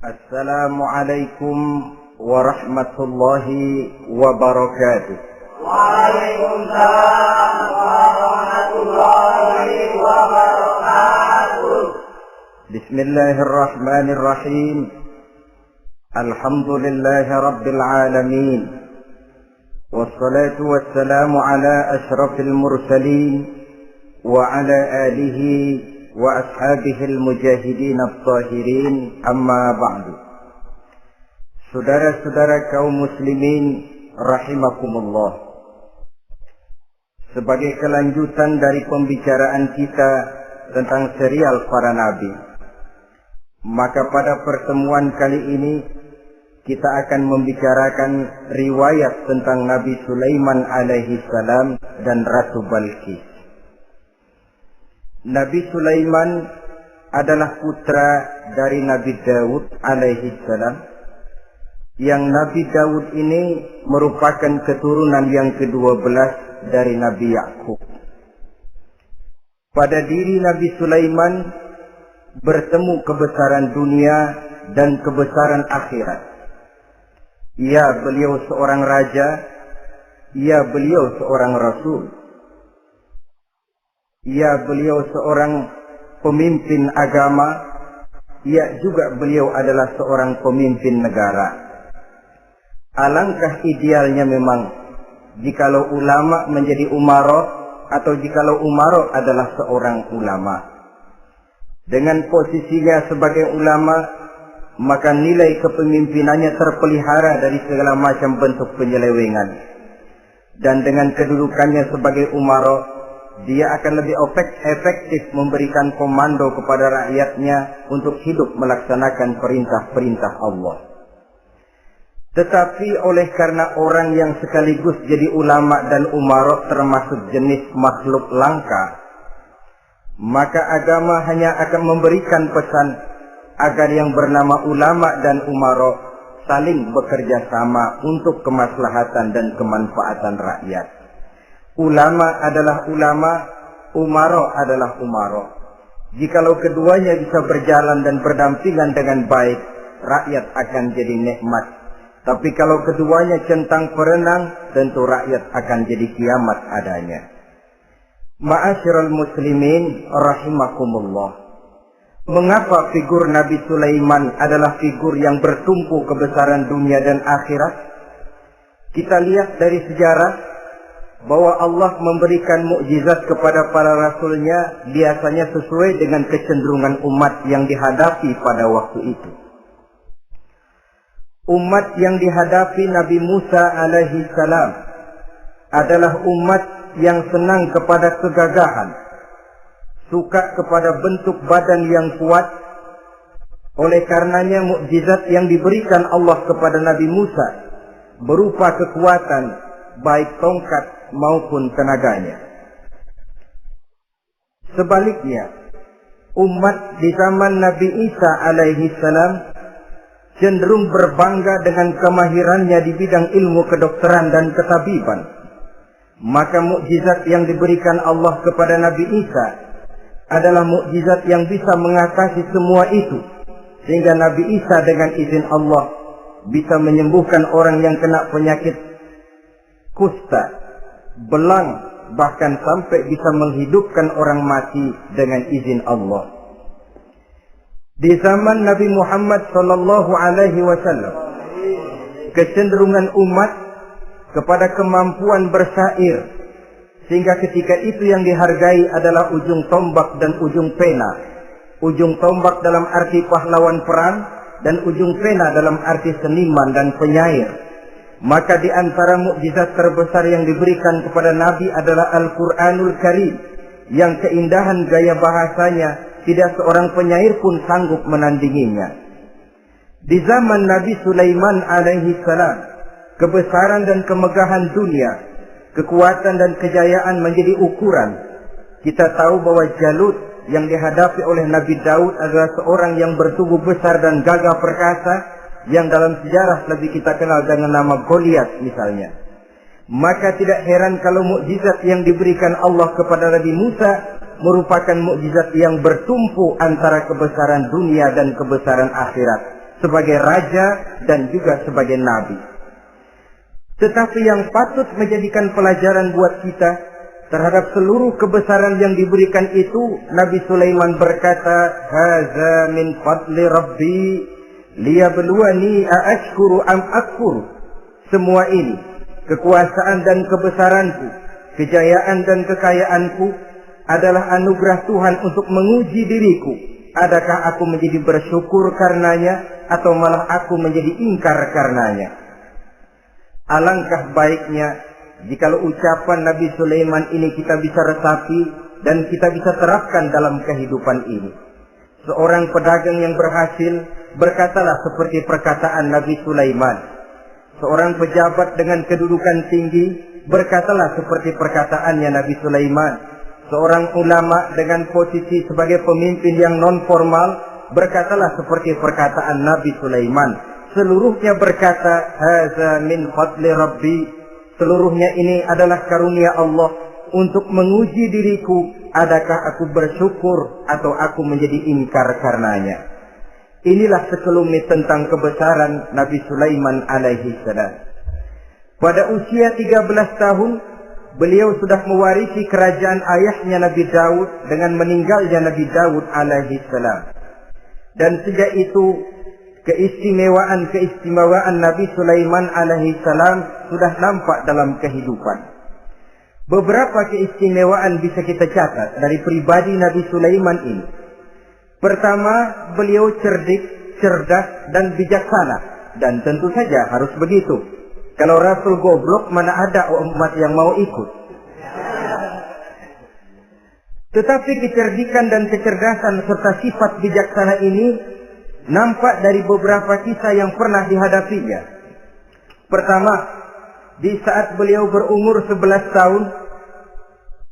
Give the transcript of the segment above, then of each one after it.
Assalamualaikum warahmatullahi wabarakatuh. Waalaikumsalam warahmatullahi wabarakatuh. Bismillahirrahmanirrahim. Alhamdulillahi rabbil alamin. Wassalatu wassalamu ala ashrafil mursalin wa ala alihi wa ashabihil mujahidin at-tahirin, amma ba'du. Saudara-saudara kaum muslimin rahimakumullah, sebagai kelanjutan dari pembicaraan kita tentang serial para nabi, maka pada pertemuan kali ini kita akan membicarakan riwayat tentang Nabi Sulaiman alaihi salam dan Ratu Balqis. Nabi Sulaiman adalah putra dari Nabi Daud alaihi salam, yang Nabi Daud ini merupakan keturunan yang ke-12 dari Nabi Yakub. Pada diri Nabi Sulaiman bertemu kebesaran dunia dan kebesaran akhirat. Ya, beliau seorang raja, ya, beliau seorang rasul, ya, beliau seorang pemimpin agama, ya, juga beliau adalah seorang pemimpin negara. Alangkah idealnya memang jikalau ulama menjadi umarok, atau jikalau umarok adalah seorang ulama. Dengan posisinya sebagai ulama, maka nilai kepemimpinannya terpelihara dari segala macam bentuk penyelewengan. Dan dengan kedudukannya sebagai umarok, dia akan lebih efektif memberikan komando kepada rakyatnya untuk hidup melaksanakan perintah-perintah Allah. Tetapi oleh karena orang yang sekaligus jadi ulama dan umarok termasuk jenis makhluk langka, maka agama hanya akan memberikan pesan agar yang bernama ulama dan umarok saling bekerja sama untuk kemaslahatan dan kemanfaatan rakyat. Ulama adalah ulama, umarok adalah umarok. Jikalau keduanya bisa berjalan dan berdampingan dengan baik, rakyat akan jadi nikmat. Tapi kalau keduanya centang perenang, tentu rakyat akan jadi kiamat adanya. Ma'asyiral muslimin rahimakumullah. Mengapa figur Nabi Sulaiman adalah figur yang bertumpu kebesaran dunia dan akhirat? Kita lihat dari sejarah bahwa Allah memberikan mukjizat kepada para rasulnya biasanya sesuai dengan kecenderungan umat yang dihadapi pada waktu itu. Umat yang dihadapi Nabi Musa alaihi salam adalah umat yang senang kepada kegagahan, suka kepada bentuk badan yang kuat. Oleh karenanya mukjizat yang diberikan Allah kepada Nabi Musa berupa kekuatan baik tongkat maupun tenaganya. Sebaliknya, umat di zaman Nabi Isa alaihi salam cenderung berbangga dengan kemahirannya di bidang ilmu kedokteran dan ketabiban. Maka mukjizat yang diberikan Allah kepada Nabi Isa adalah mukjizat yang bisa mengatasi semua itu, sehingga Nabi Isa dengan izin Allah bisa menyembuhkan orang yang kena penyakit kusta, belang, bahkan sampai bisa menghidupkan orang mati dengan izin Allah. Di zaman Nabi Muhammad sallallahu alaihi wasallam, kecenderungan umat kepada kemampuan bersyair, sehingga ketika itu yang dihargai adalah ujung tombak dan ujung pena. Ujung tombak dalam arti pahlawan perang, dan ujung pena dalam arti seniman dan penyair. Maka di antara mukjizat terbesar yang diberikan kepada Nabi adalah Al-Quranul Karim, yang keindahan gaya bahasanya tidak seorang penyair pun sanggup menandinginya. Di zaman Nabi Sulaiman alaihi salam, kebesaran dan kemegahan dunia, kekuatan dan kejayaan menjadi ukuran. Kita tahu bahwa Jalut yang dihadapi oleh Nabi Daud adalah seorang yang bertubuh besar dan gagah perkasa, yang dalam sejarah lebih kita kenal dengan nama Goliat misalnya. Maka tidak heran kalau mukjizat yang diberikan Allah kepada Nabi Musa merupakan mukjizat yang bertumpu antara kebesaran dunia dan kebesaran akhirat, sebagai raja dan juga sebagai nabi. Tetapi yang patut menjadikan pelajaran buat kita terhadap seluruh kebesaran yang diberikan itu, Nabi Sulaiman berkata, "Haza min fadli Rabbi liyabluwani aashkuru am akfur." Semua ini, kekuasaan dan kebesaranku, kejayaan dan kekayaanku adalah anugerah Tuhan untuk menguji diriku. Adakah aku menjadi bersyukur karenanya atau malah aku menjadi ingkar karenanya? Alangkah baiknya jikalau ucapan Nabi Sulaiman ini kita bisa resapi dan kita bisa terapkan dalam kehidupan ini. Seorang pedagang yang berhasil berkatalah seperti perkataan Nabi Sulaiman. Seorang pejabat dengan kedudukan tinggi berkatalah seperti perkataannya Nabi Sulaiman. Seorang ulama dengan posisi sebagai pemimpin yang non formal berkatalah seperti perkataan Nabi Sulaiman. Seluruhnya berkata, "Haza min fadli Rabbi." Seluruhnya ini adalah karunia Allah untuk menguji diriku, adakah aku bersyukur atau aku menjadi ingkar karenanya. Inilah sekelumit tentang kebesaran Nabi Sulaiman alaihi salam. Pada usia 13 tahun, beliau sudah mewarisi kerajaan ayahnya Nabi Daud dengan meninggalnya Nabi Daud alaihi salam. Dan sejak itu keistimewaan Nabi Sulaiman alaihi salam sudah nampak dalam kehidupan. Beberapa keistimewaan bisa kita catat dari pribadi Nabi Sulaiman ini. Pertama, beliau cerdik, cerdas dan bijaksana, dan tentu saja harus begitu. Kalau Rasul goblok, mana ada umat yang mau ikut. Tetapi kecerdikan dan kecerdasan serta sifat bijaksana ini nampak dari beberapa kisah yang pernah dihadapinya. Pertama, di saat beliau berumur 11 tahun,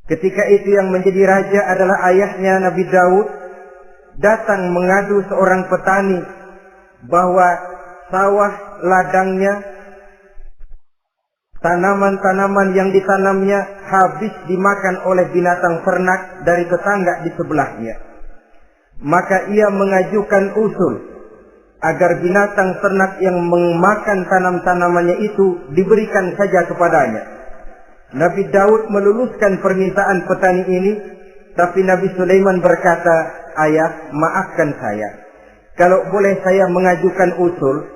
ketika itu yang menjadi raja adalah ayahnya Nabi Daud, datang mengadu seorang petani bahwa sawah ladangnya, tanaman-tanaman yang ditanamnya habis dimakan oleh binatang ternak dari tetangga di sebelahnya. Maka ia mengajukan usul agar binatang ternak yang memakan tanam-tanamannya itu diberikan saja kepadanya. Nabi Daud meluluskan permintaan petani ini, tapi Nabi Sulaiman berkata, "Ayah, maafkan saya. Kalau boleh saya mengajukan usul,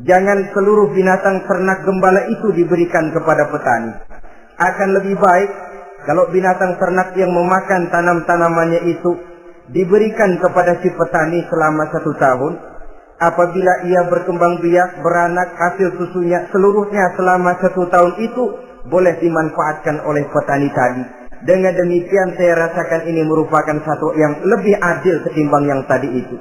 jangan seluruh binatang ternak gembala itu diberikan kepada petani. Akan lebih baik kalau binatang ternak yang memakan tanam-tanamannya itu diberikan kepada si petani selama 1 tahun. Apabila ia berkembang biak, beranak, hasil susunya seluruhnya selama 1 tahun itu boleh dimanfaatkan oleh petani tadi. Dengan demikian saya rasakan ini merupakan satu yang lebih adil ketimbang yang tadi itu."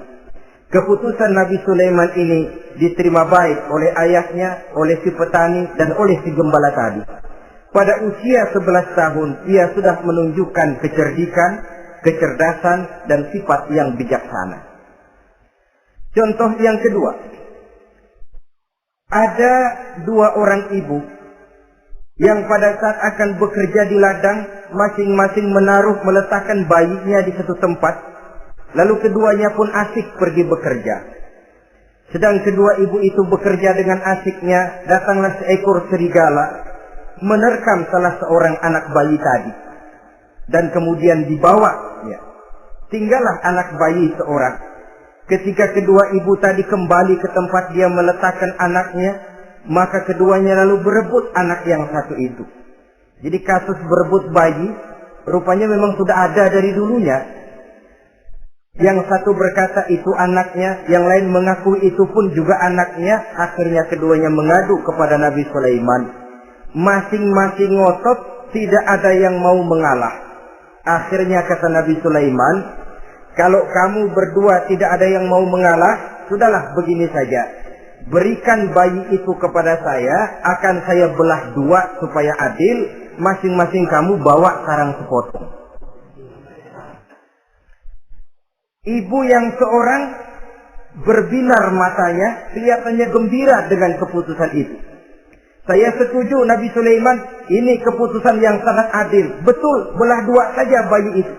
Keputusan Nabi Sulaiman ini diterima baik oleh ayahnya, oleh si petani, dan oleh si gembala tadi. Pada usia 11 tahun, ia sudah menunjukkan kecerdikan, kecerdasan, dan sifat yang bijaksana. Contoh yang kedua, ada 2 orang ibu yang pada saat akan bekerja di ladang, masing-masing meletakkan bayinya di satu tempat, lalu keduanya pun asik pergi bekerja. Sedang kedua ibu itu bekerja dengan asiknya, datanglah seekor serigala menerkam salah seorang anak bayi tadi, dan kemudian dibawa. Tinggallah anak bayi seorang. Ketika kedua ibu tadi kembali ke tempat dia meletakkan anaknya, maka keduanya lalu berebut anak yang satu itu. Jadi kasus berebut bayi rupanya memang sudah ada dari dulunya. Yang satu berkata itu anaknya, yang lain mengaku itu pun juga anaknya. Akhirnya keduanya mengadu kepada Nabi Sulaiman. Masing-masing ngotot, tidak ada yang mau mengalah. Akhirnya kata Nabi Sulaiman, "Kalau kamu berdua tidak ada yang mau mengalah, sudahlah begini saja. Berikan bayi itu kepada saya, akan saya belah 2 supaya adil. Masing-masing kamu bawa sarang sepotong." Ibu yang seorang berbinar matanya, kelihatannya gembira dengan keputusan itu. "Saya setuju Nabi Sulaiman, ini keputusan yang sangat adil. Betul, belah 2 saja bayi itu."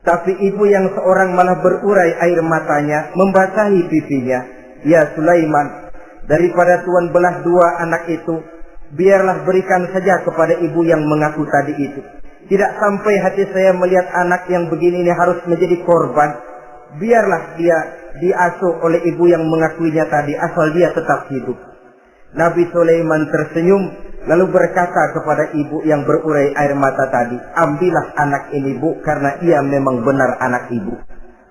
Tapi ibu yang seorang malah berurai air matanya, membasahi pipinya. "Ya Sulaiman, daripada Tuhan belah dua anak itu, biarlah berikan saja kepada ibu yang mengaku tadi itu. Tidak sampai hati saya melihat anak yang begini ini harus menjadi korban. Biarlah dia diasuh oleh ibu yang mengakuinya tadi, asal dia tetap hidup." Nabi Sulaiman tersenyum, lalu berkata kepada ibu yang berurai air mata tadi, "Ambillah anak ini, Bu, karena ia memang benar anak ibu.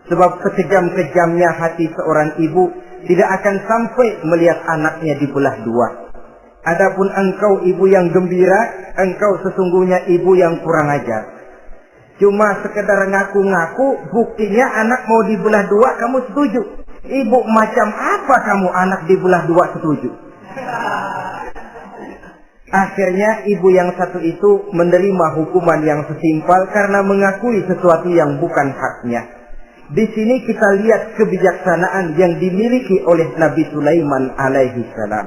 Sebab sekejam-kejamnya hati seorang ibu tidak akan sampai melihat anaknya dibelah dua. Adapun engkau ibu yang gembira, engkau sesungguhnya ibu yang kurang ajar. Cuma sekedar ngaku-ngaku, buktinya anak mau dibelah dua kamu setuju. Ibu macam apa kamu anak dibelah dua setuju?" Akhirnya ibu yang satu itu menerima hukuman yang sesimpel karena mengakui sesuatu yang bukan haknya. Di sini kita lihat kebijaksanaan yang dimiliki oleh Nabi Sulaiman alaihi salam.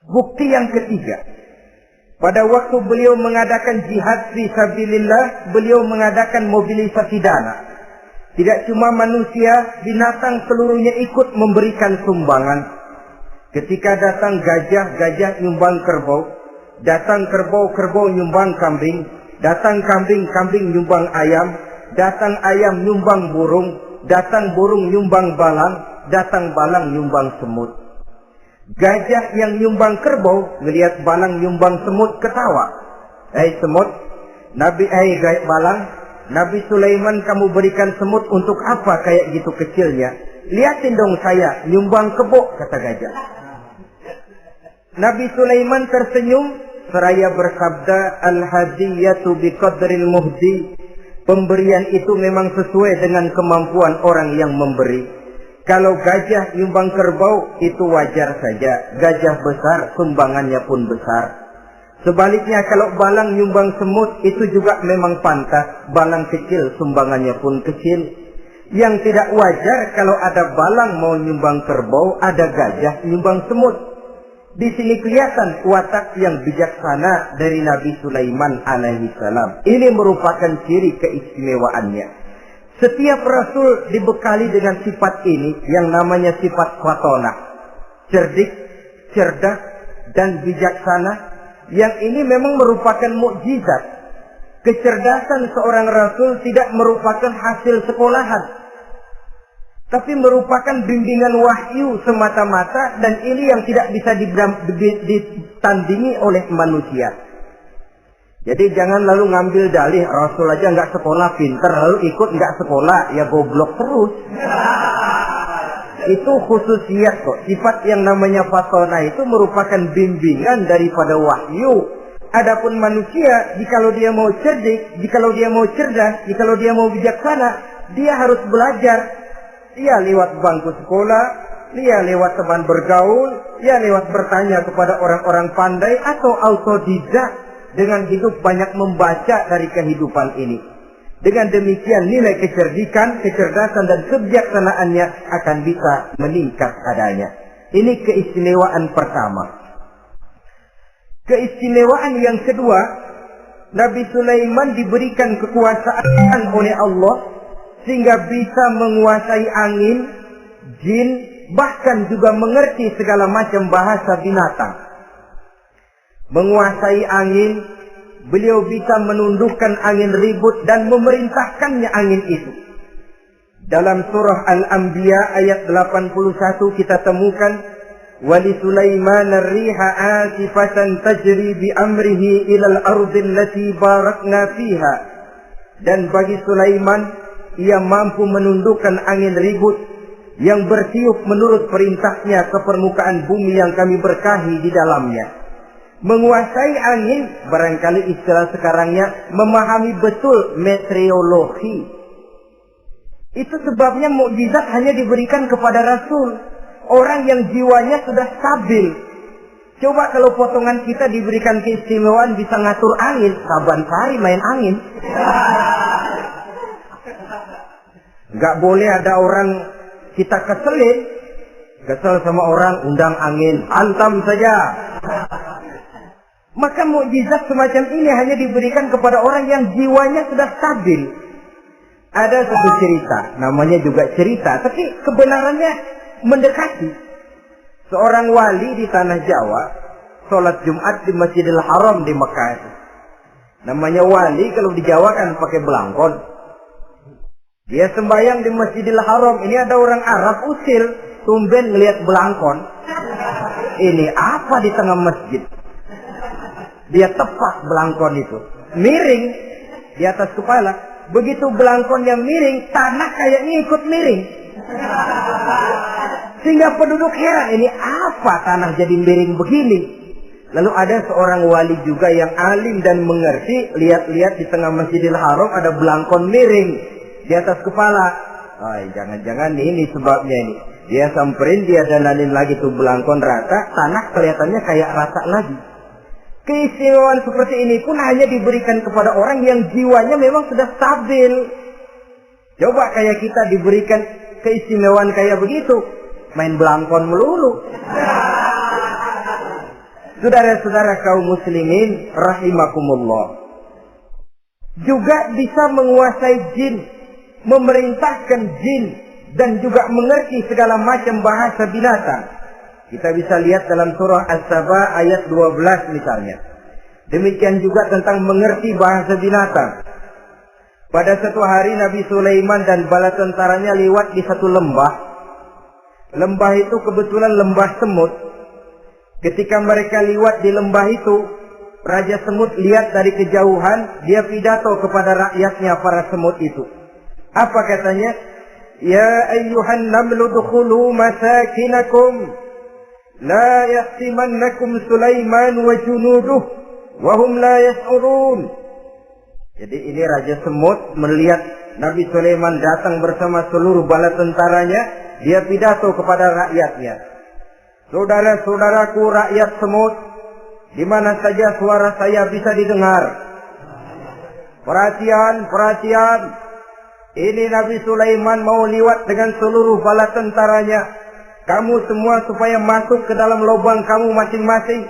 Bukti yang ketiga, pada waktu beliau mengadakan jihad fi sabilillah, beliau mengadakan mobilisasi dana. Tidak cuma manusia, binatang seluruhnya ikut memberikan sumbangan. Ketika datang gajah, gajah nyumbang kerbau. Datang kerbau, kerbau nyumbang kambing. Datang kambing, kambing nyumbang ayam. Datang ayam nyumbang burung. Datang burung nyumbang balang. Datang balang nyumbang semut. Gajah yang nyumbang kerbau melihat balang nyumbang semut ketawa. "Hei semut, balang, Nabi Sulaiman kamu berikan semut untuk apa kayak gitu kecilnya? Lihatin dong saya nyumbang kebo," kata gajah. Nabi Sulaiman tersenyum seraya bersabda, "Al-hadiyatu biqadril muhdi." Pemberian itu memang sesuai dengan kemampuan orang yang memberi. Kalau gajah nyumbang kerbau itu wajar saja. Gajah besar sumbangannya pun besar. Sebaliknya kalau balang nyumbang semut itu juga memang pantas. Balang kecil sumbangannya pun kecil. Yang tidak wajar kalau ada balang mau nyumbang kerbau, ada gajah nyumbang semut. Di sini kelihatan watak yang bijaksana dari Nabi Sulaiman alaihi salam. Ini merupakan ciri keistimewaannya. Setiap rasul dibekali dengan sifat ini yang namanya sifat fatonah. Cerdik, cerdas, dan bijaksana. Yang ini memang merupakan mukjizat. Kecerdasan seorang rasul tidak merupakan hasil sekolahan, tapi merupakan bimbingan wahyu semata-mata, dan ini yang tidak bisa ditandingi oleh manusia. Jadi jangan lalu ngambil dalih Rasul aja nggak sekolah pinter, lalu ikut nggak sekolah, ya goblok terus. Itu khususiyat kok. Sifat yang namanya fasona itu merupakan bimbingan daripada wahyu. Adapun manusia, jikalau dia mau cerdik, jikalau dia mau cerdas, jikalau dia mau bijaksana, dia harus belajar. Dia lewat bangku sekolah, dia lewat teman bergaul, dia lewat bertanya kepada orang-orang pandai, atau autodidak dengan hidup banyak membaca dari kehidupan ini. Dengan demikian nilai kecerdikan, kecerdasan, dan kebijaksanaannya akan bisa meningkat adanya. Ini keistimewaan pertama. Keistimewaan yang kedua, Nabi Sulaiman diberikan kekuasaan oleh Allah sehingga bisa menguasai angin, jin, bahkan juga mengerti segala macam bahasa binatang. Menguasai angin, beliau bisa menundukkan angin ribut dan memerintahkannya angin itu. Dalam surah Al-Anbiya ayat 81 kita temukan, "Wali Sulaiman ar-riha asifatan tajri bi amrihi ilal ardi allati barakna fiha." Dan bagi Sulaiman, ia mampu menundukkan angin ribut yang bertiup menurut perintahnya ke permukaan bumi yang kami berkahi di dalamnya. Menguasai angin, barangkali istilah sekarangnya, memahami betul meteorologi. Itu sebabnya mukjizat hanya diberikan kepada Rasul, orang yang jiwanya sudah stabil. Coba kalau potongan kita diberikan keistimewaan bisa ngatur angin, saban sehari main angin. Gak boleh ada orang kita kesel sama orang, undang angin, hantam saja. Maka mukjizat semacam ini hanya diberikan kepada orang yang jiwanya sudah stabil. Ada satu cerita, namanya juga cerita, tapi kebenarannya mendekati. Seorang wali di tanah Jawa sholat Jumat di Masjidil Haram di Mekah. Namanya wali kalau di Jawa kan pakai belangkon. Dia sembahyang di Masjidil Haram. Ini ada orang Arab usil, tumben ngelihat belangkon. Ini apa di tengah masjid? Dia tepak belangkon itu, miring di atas kepala. Begitu belangkonnya miring, tanah kayaknya ikut miring. Sehingga penduduk heran, ini apa tanah jadi miring begini? Lalu ada seorang wali juga yang alim dan mengerti, lihat-lihat di tengah Masjidil Haram ada belangkon miring di atas kepala. Jangan-jangan ini sebabnya ini. Dia samperin, dia dandanin lagi tuh belangkon rata, tanah kelihatannya kayak rata lagi. Keistimewaan seperti ini pun hanya diberikan kepada orang yang jiwanya memang sudah stabil. Coba kayak kita diberikan keistimewaan kayak begitu, main belangkon melulu. Saudara-saudara kaum muslimin rahimakumullah, juga bisa menguasai jin, memerintahkan jin, dan juga mengerti segala macam bahasa binatang. Kita bisa lihat dalam surah As-Saba ayat 12 misalnya. Demikian juga tentang mengerti bahasa binatang. Pada satu hari Nabi Sulaiman dan bala tentaranya lewat di satu lembah. Lembah itu kebetulan lembah semut. Ketika mereka lewat di lembah itu, Raja Semut lihat dari kejauhan, dia pidato kepada rakyatnya para semut itu. Apa katanya? Ya ayyuhan namlu dukhulu masakinakum, la yahtimannakum Sulaiman wa junuduh, wa hum la yash'urun. Jadi ini Raja Semut melihat Nabi Sulaiman datang bersama seluruh bala tentaranya, dia pidato kepada rakyatnya. Saudara-saudaraku rakyat semut, di mana saja suara saya bisa didengar. Perhatian, perhatian. Ini Nabi Sulaiman mau lewat dengan seluruh bala tentaranya. Kamu semua supaya masuk ke dalam lubang kamu masing-masing.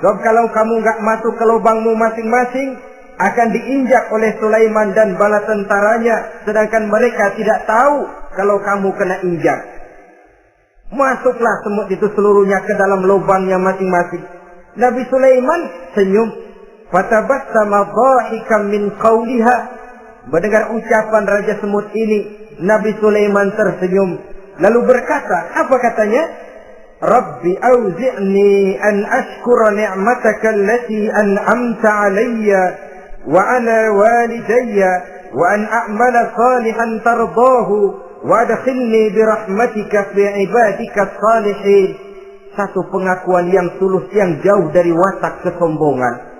Sebab kalau kamu nggak masuk ke lubangmu masing-masing, akan diinjak oleh Sulaiman dan bala tentaranya. Sedangkan mereka tidak tahu kalau kamu kena injak. Masuklah semut itu seluruhnya ke dalam lubangnya masing-masing. Nabi Sulaiman senyum. Fatabassama dhahikan min qawliha. Mendengar ucapan Raja Semut ini, Nabi Sulaiman tersenyum. Lalu berkata, apa katanya? Rabbi auzi'ni an ashkura ni'mataka allati an'amta alayya wa ala walidayya wa an a'mala salihan tardahu wa adkhilni birahmatika fi ibadika salihin. Satu pengakuan yang tulus yang jauh dari watak kesombongan.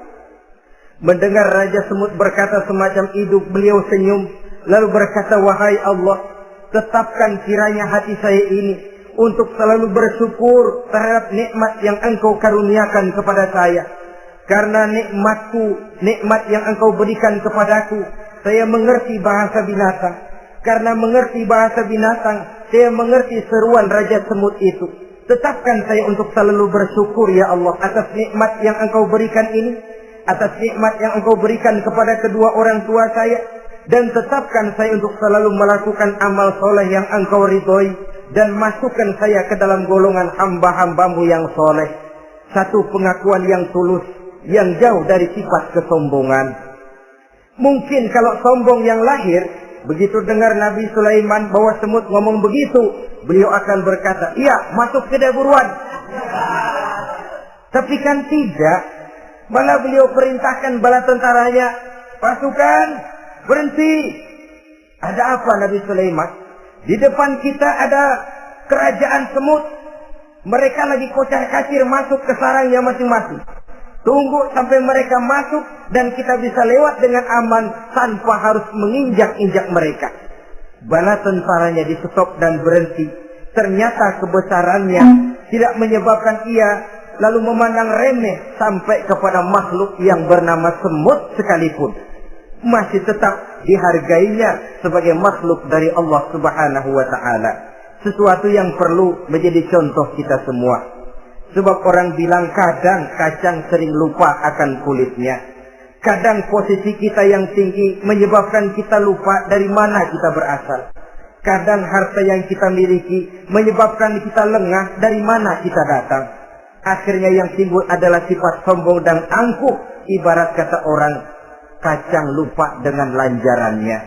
Mendengar Raja Semut berkata semacam itu, beliau senyum lalu berkata, wahai Allah, tetapkan kiranya hati saya ini untuk selalu bersyukur terhadap nikmat yang Engkau karuniakan kepada saya. Karena nikmatku, nikmat yang Engkau berikan kepadaku, saya mengerti bahasa binatang. Karena mengerti bahasa binatang, saya mengerti seruan Raja Semut itu. Tetapkan saya untuk selalu bersyukur ya Allah atas nikmat yang Engkau berikan ini, atas nikmat yang Engkau berikan kepada kedua orang tua saya, dan tetapkan saya untuk selalu melakukan amal soleh yang Engkau ridhoi, dan masukkan saya ke dalam golongan hamba-hambamu yang soleh. Satu pengakuan yang tulus, yang jauh dari sifat kesombongan. Mungkin kalau sombong yang lahir, begitu dengar Nabi Sulaiman bahwa semut ngomong begitu, beliau akan berkata, iya, masuk ke buruan. Tapi kan tidak. Malah beliau perintahkan bala tentaranya, pasukan, berhenti. Ada apa Nabi Sulaiman? Di depan kita ada kerajaan semut. Mereka lagi kocar-kacir masuk ke sarangnya masing-masing. Tunggu sampai mereka masuk dan kita bisa lewat dengan aman tanpa harus menginjak-injak mereka. Bala tentaranya di stop dan berhenti. Ternyata kebesarannya tidak menyebabkan ia lalu memandang remeh sampai kepada makhluk yang bernama semut sekalipun. Masih tetap dihargainya sebagai makhluk dari Allah Subhanahu wa ta'ala. Sesuatu yang perlu menjadi contoh kita semua. Sebab orang bilang kadang kacang sering lupa akan kulitnya. Kadang posisi kita yang tinggi menyebabkan kita lupa dari mana kita berasal. Kadang harta yang kita miliki menyebabkan kita lengah dari mana kita datang. Akhirnya yang timbul adalah sifat sombong dan angkuh. Ibarat kata orang, kacang lupa dengan lanjarannya.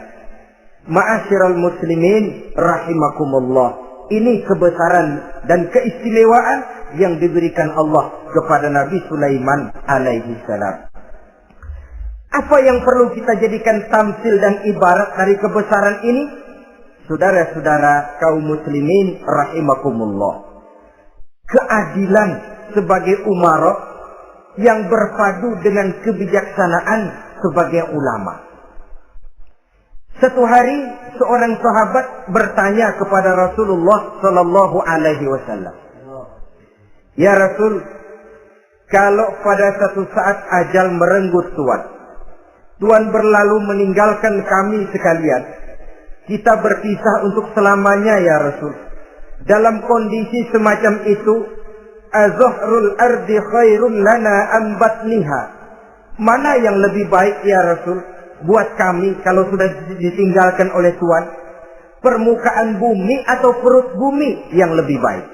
Ma'asyiral muslimin rahimakumullah. Ini kebesaran dan keistimewaan yang diberikan Allah kepada Nabi Sulaiman alaihi salam. Apa yang perlu kita jadikan tamsil dan ibarat dari kebesaran ini? Saudara-saudara kaum muslimin rahimakumullah. Keadilan sebagai umara yang berpadu dengan kebijaksanaan sebagai ulama. Satu hari seorang sahabat bertanya kepada Rasulullah sallallahu alaihi wasallam, "Ya Rasul, kalau pada satu saat ajal merenggut Tuhan berlalu meninggalkan kami sekalian, kita berpisah untuk selamanya ya Rasul. Dalam kondisi semacam itu, azuhrul ardi khairun lana am batniha. Mana yang lebih baik ya Rasul buat kami kalau sudah ditinggalkan oleh Tuhan? Permukaan bumi atau perut bumi yang lebih baik?"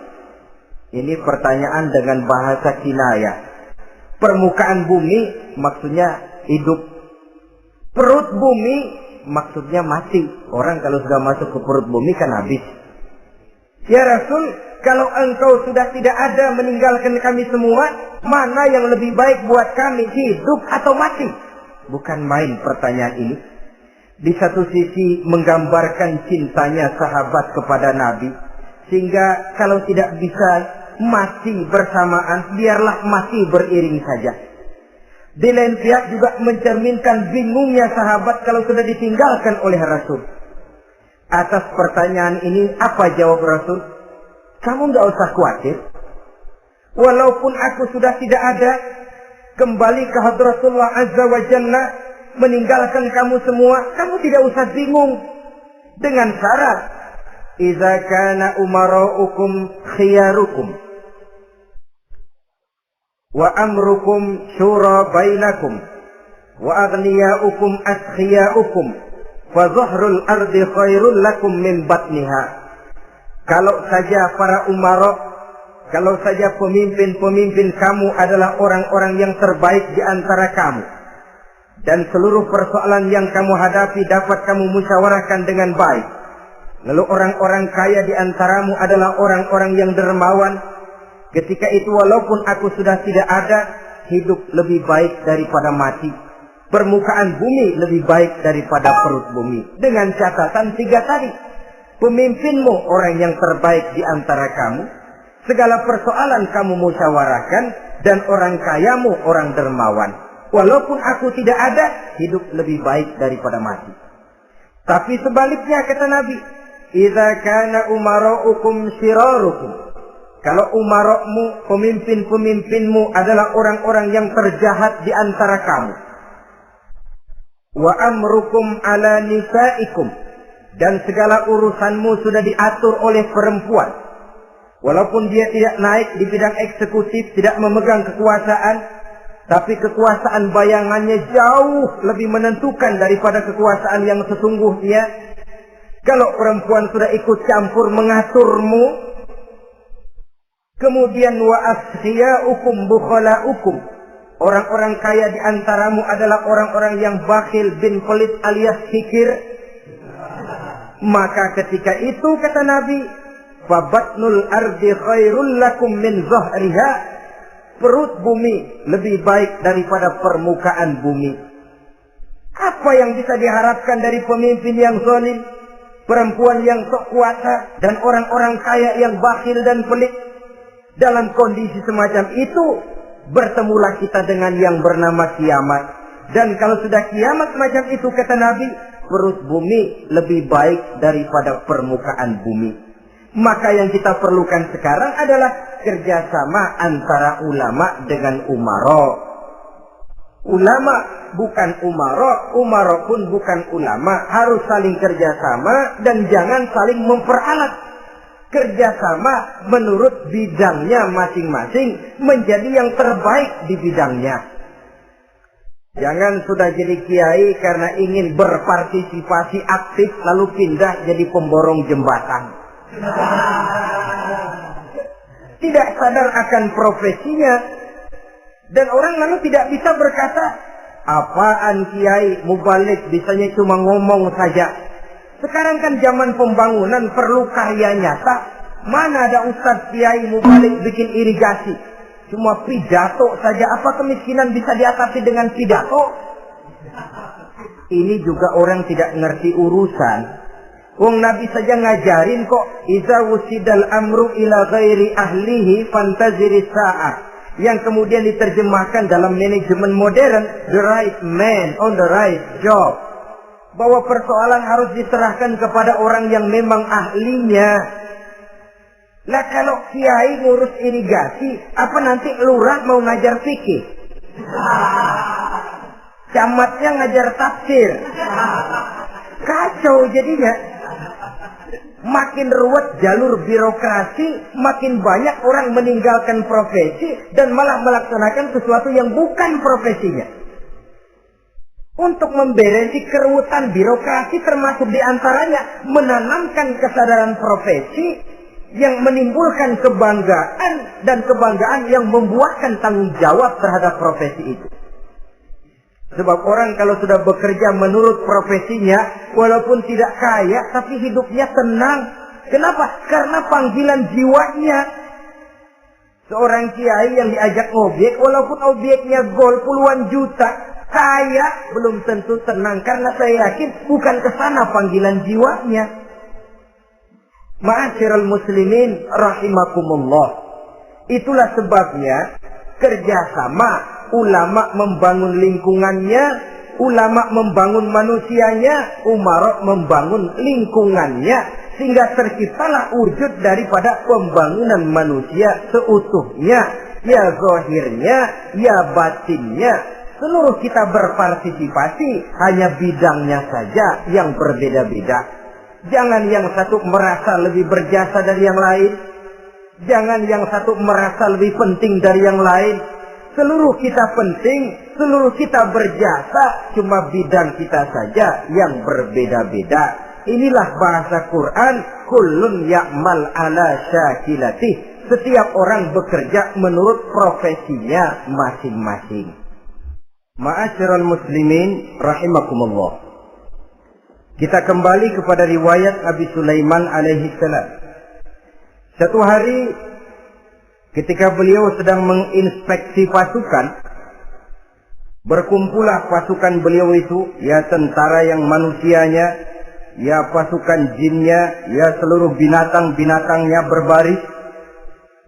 Ini pertanyaan dengan bahasa kinayah. Permukaan bumi maksudnya hidup. Perut bumi maksudnya mati. Orang kalau sudah masuk ke perut bumi kan habis. "Ya Rasul, kalau engkau sudah tidak ada meninggalkan kami semua, mana yang lebih baik buat kami, hidup atau mati?" Bukan main pertanyaan ini. Di satu sisi menggambarkan cintanya sahabat kepada Nabi, sehingga kalau tidak bisa mati bersamaan, biarlah mati beriring saja. Di lain pihak juga mencerminkan bingungnya sahabat kalau sudah ditinggalkan oleh Rasul. Atas pertanyaan ini apa jawab Rasul? "Kamu nggak usah khawatir. Walaupun aku sudah tidak ada, kembali ke Hadratullah Azza wa Jalla, meninggalkan kamu semua, kamu tidak usah bingung. Dengan syarat, idza kana umara'ukum khiyarukum wa amrukum syura bainakum wa aghniyaukum askhiyaukum fa zahrul ardi khairul lakum min batniha." Kalau saja para umara, kalau saja pemimpin-pemimpin kamu adalah orang-orang yang terbaik di antara kamu, dan seluruh persoalan yang kamu hadapi dapat kamu musyawarahkan dengan baik, lalu orang-orang kaya di antaramu adalah orang-orang yang dermawan, ketika itu walaupun aku sudah tidak ada, hidup lebih baik daripada mati. Permukaan bumi lebih baik daripada perut bumi. Dengan catatan 3 tadi. Pemimpinmu orang yang terbaik di antara kamu. Segala persoalan kamu musyawarahkan. Dan orang kayamu orang dermawan. Walaupun aku tidak ada, hidup lebih baik daripada mati. Tapi sebaliknya kata Nabi, "Idza kana umara'ukum syirarukum." Kalau umarokmu, pemimpin-pemimpinmu adalah orang-orang yang terjahat di antara kamu. Wa amrukum ala nisaikum. Dan segala urusanmu sudah diatur oleh perempuan. Walaupun dia tidak naik di bidang eksekutif, tidak memegang kekuasaan, tapi kekuasaan bayangannya jauh lebih menentukan daripada kekuasaan yang sesungguhnya. Kalau perempuan sudah ikut campur mengaturmu, kemudian wa askhiyaukum bukhalaukum. Orang-orang kaya di antaramu adalah orang-orang yang bakhil bin pelit alias kikir. Maka ketika itu kata Nabi, fabatnul ardi khairul lakum min zahriha. Perut bumi lebih baik daripada permukaan bumi. Apa yang bisa diharapkan dari pemimpin yang zalim, perempuan yang sok kuasa, dan orang-orang kaya yang bakhil dan pelit? Dalam kondisi semacam itu, bertemulah kita dengan yang bernama kiamat. Dan kalau sudah kiamat semacam itu, kata Nabi, perut bumi lebih baik daripada permukaan bumi. Maka yang kita perlukan sekarang adalah kerjasama antara ulama dengan umara. Ulama bukan umara, umara pun bukan ulama. Harus saling kerjasama dan jangan saling memperalat. Kerjasama menurut bidangnya masing-masing menjadi yang terbaik di bidangnya. Jangan sudah jadi kiai karena ingin berpartisipasi aktif lalu pindah jadi pemborong jembatan. Tidak sadar akan profesinya. Dan orang lalu tidak bisa berkata, apaan kiai mubalik bisanya cuma ngomong saja. Sekarang kan zaman pembangunan perlu karya nyata. Mana ada ustadz kiai mubalik bikin irigasi. Cuma pidato saja, apa kemiskinan bisa diatasi dengan pidato? Ini juga orang tidak ngerti urusan. Wong Nabi saja ngajarin kok, iza wusidal amru ila ghairi ahlihi fantaziri sa'ah. Yang kemudian diterjemahkan dalam manajemen modern, the right man on the right job. Bahwa persoalan harus diserahkan kepada orang yang memang ahlinya. Lah kalau kiai ngurus irigasi, apa nanti lurah mau ngajar fikih? Camatnya ngajar tafsir. Kacau jadinya. Makin ruwet jalur birokrasi, makin banyak orang meninggalkan profesi dan malah melaksanakan sesuatu yang bukan profesinya. Untuk memberesi keruwetan birokrasi termasuk diantaranya menanamkan kesadaran profesi yang menimbulkan kebanggaan dan kebanggaan yang membuahkan tanggung jawab terhadap profesi itu. Sebab orang kalau sudah bekerja menurut profesinya, walaupun tidak kaya, tapi hidupnya tenang. Kenapa? Karena panggilan jiwanya. Seorang kiai yang diajak objek, walaupun objeknya gol puluhan juta, kaya belum tentu tenang. Karena saya yakin bukan ke sana panggilan jiwanya. Ma'asyiral muslimin rahimakumullah. Itulah sebabnya kerjasama ulama membangun lingkungannya, ulama membangun manusianya, umarok membangun lingkungannya, sehingga terciptalah wujud daripada pembangunan manusia seutuhnya, ya zahirnya, ya batinnya. Seluruh kita berpartisipasi, hanya bidangnya saja yang berbeda-beda. Jangan yang satu merasa lebih berjasa dari yang lain. Jangan yang satu merasa lebih penting dari yang lain. Seluruh kita penting, seluruh kita berjasa, cuma bidang kita saja yang berbeda-beda. Inilah bahasa Quran, kullun ya'mal ala syakilatih. Setiap orang bekerja menurut profesinya masing-masing. Ma'asyiral muslimin rahimakumullah. Kita kembali kepada riwayat Nabi Sulaiman alaihi salam. Satu hari ketika beliau sedang menginspeksi pasukan, berkumpullah pasukan beliau itu, ya tentara yang manusianya, ya pasukan jinnya, ya seluruh binatang-binatangnya berbaris.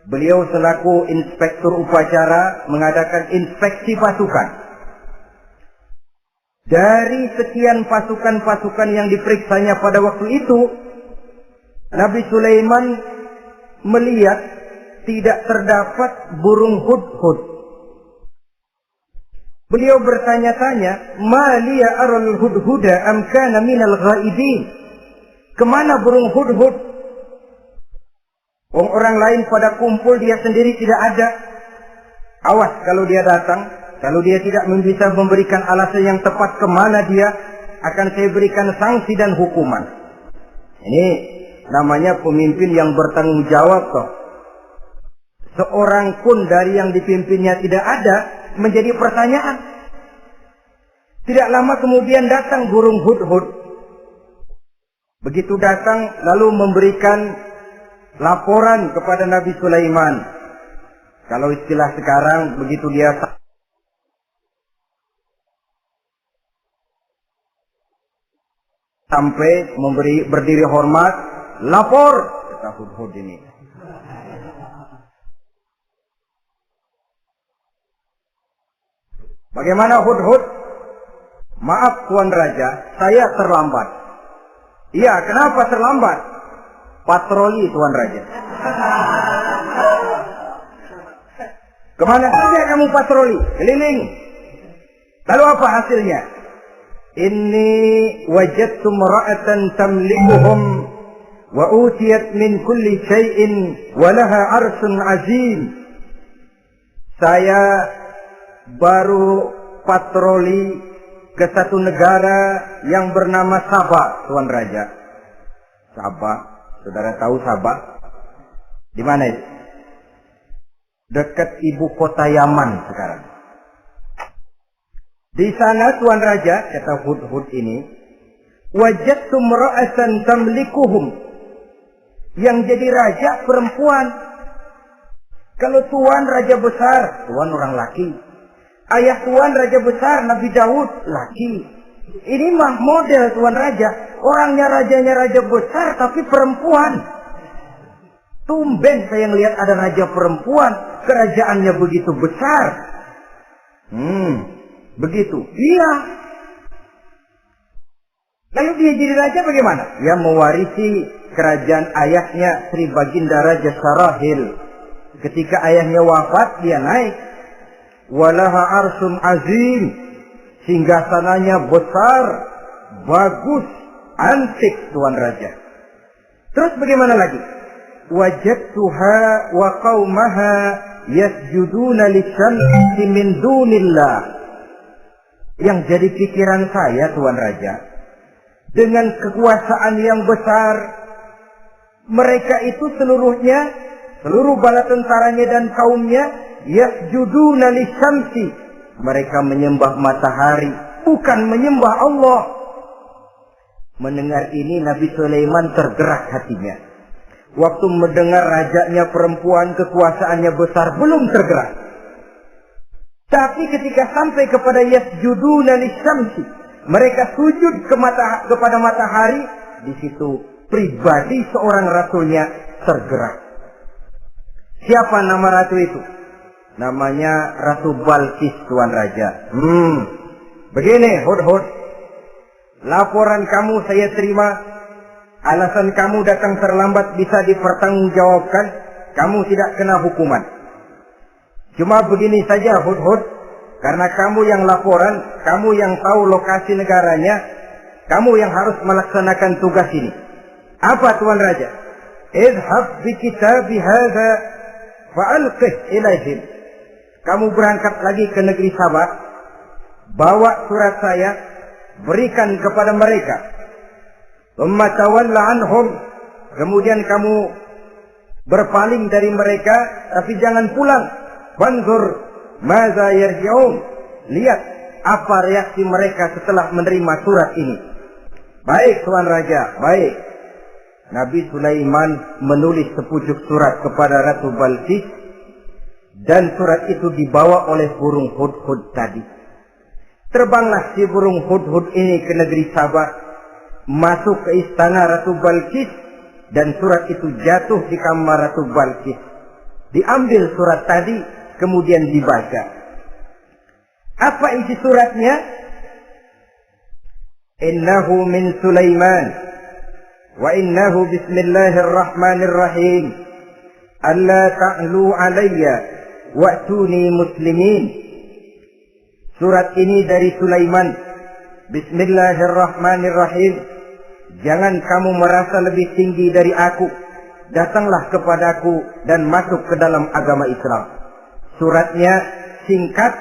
Beliau selaku inspektur upacara mengadakan inspeksi pasukan. Dari sekian pasukan-pasukan yang diperiksanya pada waktu itu, Nabi Sulaiman melihat tidak terdapat burung hudhud. Beliau bertanya-tanya, "Ma liya aral hudhuda am kana minal ghaibin?" Kemana burung hudhud? Orang lain pada kumpul, dia sendiri tidak ada. Awas kalau dia datang. Kalau dia tidak bisa memberikan alasan yang tepat kemana dia, akan saya berikan sanksi dan hukuman. Ini namanya pemimpin yang bertanggung jawab toh. Seorang pun dari yang dipimpinnya tidak ada, menjadi pertanyaan. Tidak lama kemudian datang burung hudhud. Begitu datang lalu memberikan laporan kepada Nabi Sulaiman. Kalau istilah sekarang, begitu dia sampai berdiri hormat, lapor, kata hudhud ini. Bagaimana hudhud? Maaf Tuan Raja, saya terlambat. Iya, kenapa terlambat? Patroli Tuan Raja. Kemana saja kamu patroli? Keliling. Lalu apa hasilnya? Inni wajadtu imra'atan tamlikuhum wa utiyat min kulli syai'in wa laha 'arsyun 'azim. Saya baru patroli ke satu negara yang bernama Sabah, Tuan Raja. Sabah, saudara tahu Sabah? Di mana itu? Dekat ibu kota Yaman sekarang. Di sana Tuan Raja, kata Hudhud ini, wajadtum ra'asan tamlikuhum. Yang jadi raja perempuan. Kalau tuan raja besar, tuan orang laki. Ayah tuan raja besar, Nabi Daud, laki. Ini mah model tuan raja. Orangnya rajanya raja besar, tapi perempuan. Tumben saya ngelihat ada raja perempuan. Kerajaannya begitu besar. Begitu. Iya. Lalu dia jadi raja bagaimana? Dia mewarisi kerajaan ayahnya Sri Baginda Raja Sarahil. Ketika ayahnya wafat, dia naik. Walaha arsun azim. Singgasananya besar, bagus, antik tuan raja. Terus bagaimana lagi? Wajadtuha wa qaumaha yasjuduna lisyamsi min dunillah. Yang jadi pikiran saya tuan raja, dengan kekuasaan yang besar, mereka itu seluruhnya, seluruh bala tentaranya dan kaumnya, yasjuduna lisyamsi, mereka menyembah matahari, bukan menyembah Allah. Mendengar ini Nabi Sulaiman tergerak hatinya. Waktu mendengar rajanya perempuan, kekuasaannya besar, belum tergerak. Tapi ketika sampai kepada yasjuduna lisyamsi, mereka sujud kepada matahari, di situ pribadi seorang rasulnya tergerak. Siapa nama ratu itu? Namanya Ratu Balkis tuan raja. Begini Hudhud, laporan kamu saya terima. Alasan kamu datang terlambat bisa dipertanggungjawabkan. Kamu tidak kena hukuman. Cuma begini saja Hudhud, karena kamu yang laporan, kamu yang tahu lokasi negaranya, kamu yang harus melaksanakan tugas ini. Apa tuan raja? Idhab bi kitabi hadza fa'alqih ilaihim. Kamu berangkat lagi ke negeri Sabah, bawa surat saya, berikan kepada mereka. Thumma tawalla anhum. Kemudian kamu berpaling dari mereka, tapi jangan pulang. Fanzur madza yarji'un. Lihat apa reaksi mereka setelah menerima surat ini. Baik tuan raja, baik. Nabi Sulaiman menulis sepucuk surat kepada Ratu Balkis, dan surat itu dibawa oleh burung Hudhud tadi. Terbanglah si burung Hudhud ini ke negeri Sabah, masuk ke istana Ratu Balkis, dan surat itu jatuh di kamar Ratu Balkis. Diambil surat tadi, kemudian dibaca. Apa isi suratnya? Innahu min Sulaiman, wa innahu bismillahirrahmanirrahim. Alla ta'lu alayya wa'tuni muslimin. Surat ini dari Sulaiman. Bismillahirrahmanirrahim. Jangan kamu merasa lebih tinggi dari aku. Datanglah kepadaku dan masuk ke dalam agama Islam. Suratnya singkat,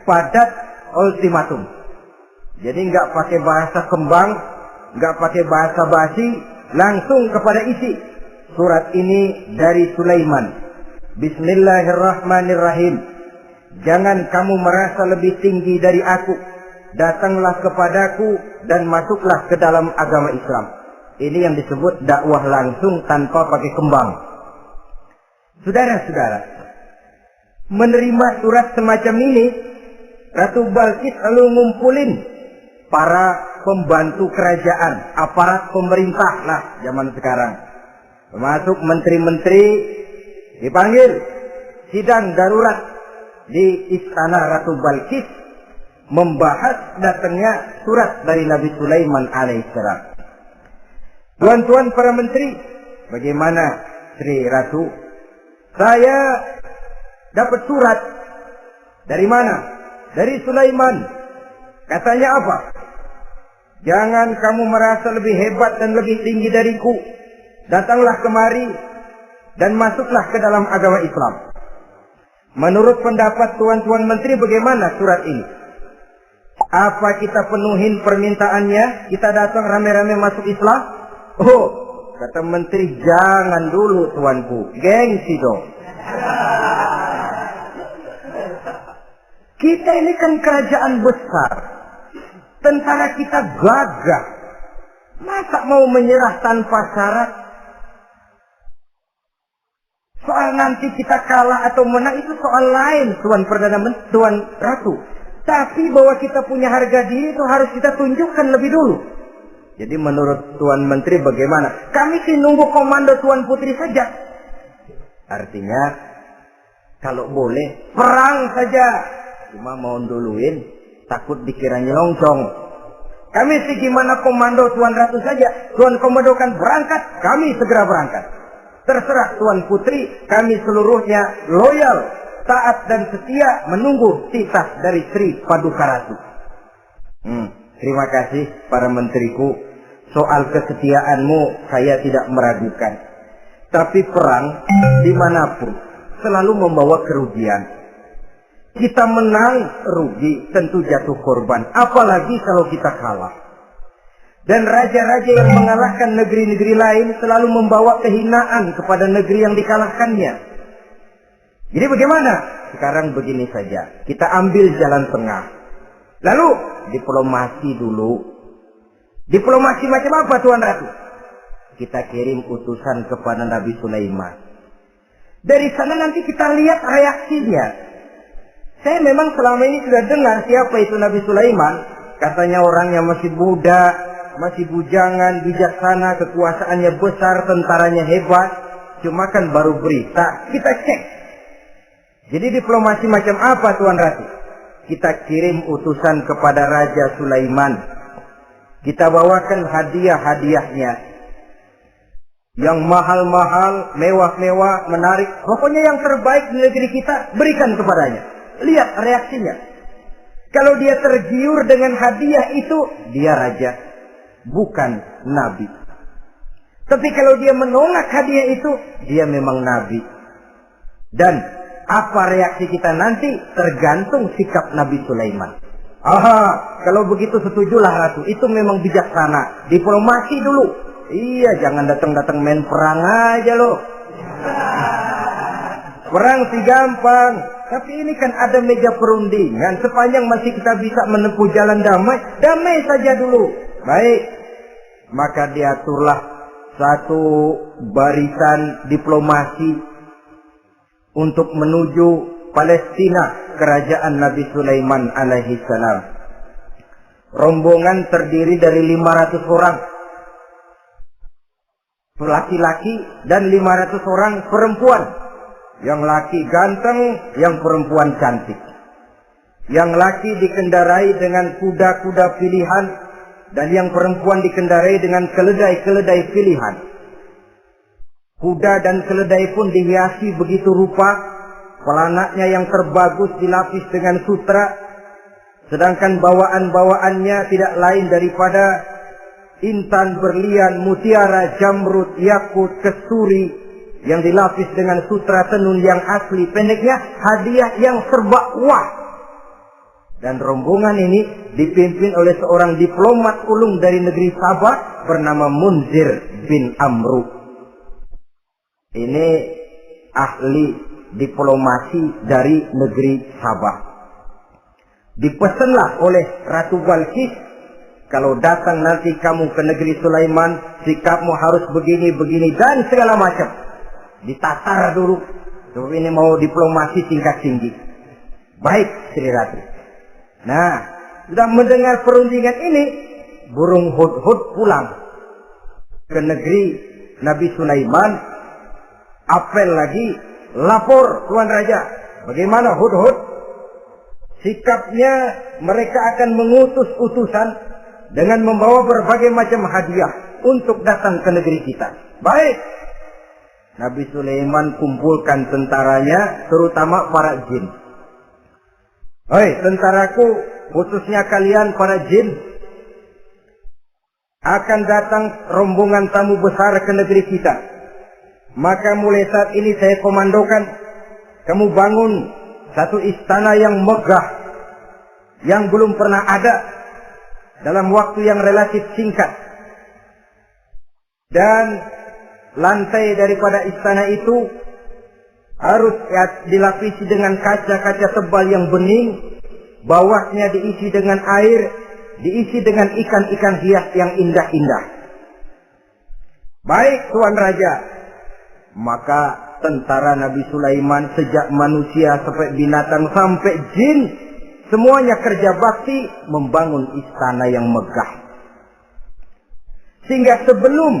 padat, ultimatum. Jadi nggak pakai bahasa kembang, nggak pakai bahasa basi, langsung kepada isi. Surat ini dari Sulaiman. Bismillahirrahmanirrahim. Jangan kamu merasa lebih tinggi dari aku. Datanglah kepadaku dan masuklah ke dalam agama Islam. Ini yang disebut dakwah langsung tanpa pakai kembang. Saudara-saudara, menerima surat semacam ini, Ratu Balkis lalu ngumpulin para pembantu kerajaan, aparat pemerintah lah zaman sekarang. Termasuk menteri-menteri dipanggil sidang darurat di istana Ratu Balkis, membahas datangnya surat dari Nabi Sulaiman alaihissalam. Tuan-tuan para menteri, bagaimana Sri Ratu? Saya dapat surat. Dari mana? Dari Sulaiman. Katanya apa? Jangan kamu merasa lebih hebat dan lebih tinggi dariku. Datanglah kemari dan masuklah ke dalam agama Islam. Menurut pendapat tuan-tuan menteri, bagaimana surat ini? Apa kita penuhin permintaannya? Kita datang rame-rame masuk Islam? Oh, kata menteri, jangan dulu tuanku, gengsi dong. Kita ini kan kerajaan besar, tentara kita gagah, masa mau menyerah tanpa syarat? Soal nanti kita kalah atau menang itu soal lain, Tuan Perdana Menteri, Tuan Ratu. Tapi bahwa kita punya harga diri itu harus kita tunjukkan lebih dulu. Jadi menurut Tuan Menteri bagaimana? Kami sih nunggu komando Tuan Putri saja. Artinya, kalau boleh, perang saja. Cuma mau duluin, takut dikira nyelongcong. Kami sih gimana komando Tuan Ratu saja. Tuan komandokan berangkat, kami segera berangkat. Terserah Tuan Putri, kami seluruhnya loyal, taat dan setia menunggu titah dari Sri Paduka Ratu. Terima kasih para menteriku. Soal kesetiaanmu saya tidak meragukan. Tapi perang dimanapun selalu membawa kerugian. Kita menang rugi, tentu jatuh korban. Apalagi kalau kita kalah. Dan raja-raja yang mengalahkan negeri-negeri lain selalu membawa kehinaan kepada negeri yang dikalahkannya. Jadi bagaimana? Sekarang begini saja. Kita ambil jalan tengah. Lalu diplomasi dulu. Diplomasi macam apa Tuan Ratu? Kita kirim utusan kepada Nabi Sulaiman. Dari sana nanti kita lihat reaksinya. Saya memang selama ini sudah dengar siapa itu Nabi Sulaiman. Katanya orangnya masih muda, masih bujangan, bijaksana, kekuasaannya besar, tentaranya hebat. Cuma kan baru berita, kita cek. Jadi diplomasi macam apa Tuan Ratu? Kita kirim utusan kepada Raja Sulaiman. Kita bawakan hadiah-hadiahnya. Yang mahal-mahal, mewah-mewah, menarik. Pokoknya yang terbaik di negeri kita, berikan kepadanya. Lihat reaksinya. Kalau dia tergiur dengan hadiah itu, dia raja. Bukan nabi. Tapi kalau dia menolak hadiah itu, dia memang nabi. Dan apa reaksi kita nanti tergantung sikap Nabi Sulaiman. Aha, kalau begitu setujulah Ratu. Itu memang bijaksana. Diplomasi dulu. Iya, jangan datang-datang main perang aja loh. Perang sih gampang. Tapi ini kan ada meja perundingan. Sepanjang masih kita bisa menempuh jalan damai, damai saja dulu. Baik. Maka diaturlah satu barisan diplomasi untuk menuju Palestina, kerajaan Nabi Sulaiman alaihi salam. Rombongan terdiri dari 500 orang laki-laki dan 500 orang perempuan. Yang laki ganteng, yang perempuan cantik. Yang laki dikendarai dengan kuda-kuda pilihan dan yang perempuan dikendarai dengan keledai-keledai pilihan. Kuda dan keledai pun dihiasi begitu rupa. Pelanaknya yang terbagus dilapis dengan sutra. Sedangkan bawaan-bawaannya tidak lain daripada intan, berlian, mutiara, jamrud, yakut, kesturi yang dilapis dengan sutra tenun yang asli. Pendeknya hadiah yang serba wah. Dan rombongan ini dipimpin oleh seorang diplomat ulung dari negeri Sabah bernama Munzir bin Amru. Ini ahli diplomasi dari negeri Sabah. Dipesanlah oleh Ratu Balqis, kalau datang nanti kamu ke negeri Sulaiman, sikapmu harus begini-begini dan segala macam. Ditatar dulu. So, ini mau diplomasi tingkat tinggi. Baik, Sri Ratu. Nah, sudah mendengar perundingan ini, burung hudhud pulang ke negeri Nabi Sulaiman. Apel lagi, lapor Tuan Raja. Bagaimana hudhud? Sikapnya mereka akan mengutus utusan dengan membawa berbagai macam hadiah untuk datang ke negeri kita. Baik. Nabi Sulaiman kumpulkan tentaranya, terutama para jin. Hei tentaraku, khususnya kalian para jin, akan datang rombongan tamu besar ke negeri kita. Maka mulai saat ini saya komandokan, kamu bangun satu istana yang megah, yang belum pernah ada dalam waktu yang relatif singkat. Dan lantai daripada istana itu harus dilapisi dengan kaca-kaca tebal yang bening, bawahnya diisi dengan air, diisi dengan ikan-ikan hias yang indah-indah. Baik Tuan Raja, maka tentara Nabi Sulaiman sejak manusia sampai binatang sampai jin, semuanya kerja bakti membangun istana yang megah. Sehingga sebelum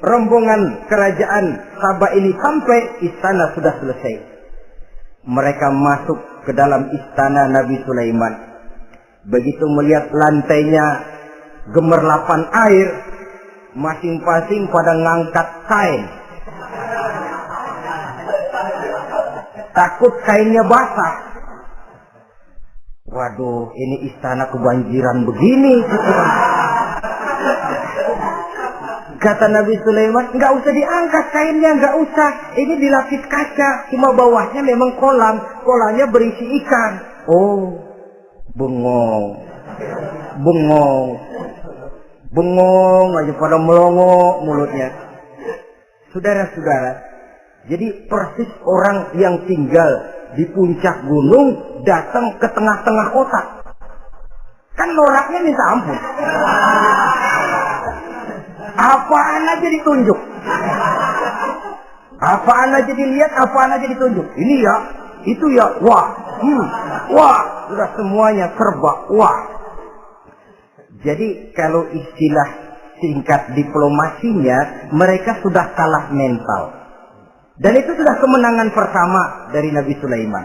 rombongan kerajaan Sabah ini sampai, istana sudah selesai. Mereka masuk ke dalam istana Nabi Sulaiman. Begitu melihat lantainya gemerlapan air, masing-masing pada ngangkat kain. Takut kainnya basah. Waduh, ini istana kebanjiran begini. Kata Nabi Sulaiman, nggak usah diangkat kainnya, nggak usah. Ini dilapis kaca, cuma bawahnya memang kolam. Kolamnya berisi ikan. Oh, bengong. Bengong aja pada melongo mulutnya. Saudara-saudara, jadi persis orang yang tinggal di puncak gunung datang ke tengah-tengah kota. Kan noraknya minta ampun. Apaan aja ditunjuk. Apaan aja dilihat, apaan aja ditunjuk. Ini ya, itu ya, wah. Wah, sudah semuanya serba wah. Jadi kalau istilah singkat diplomasinya, mereka sudah kalah mental. Dan itu sudah kemenangan pertama dari Nabi Sulaiman.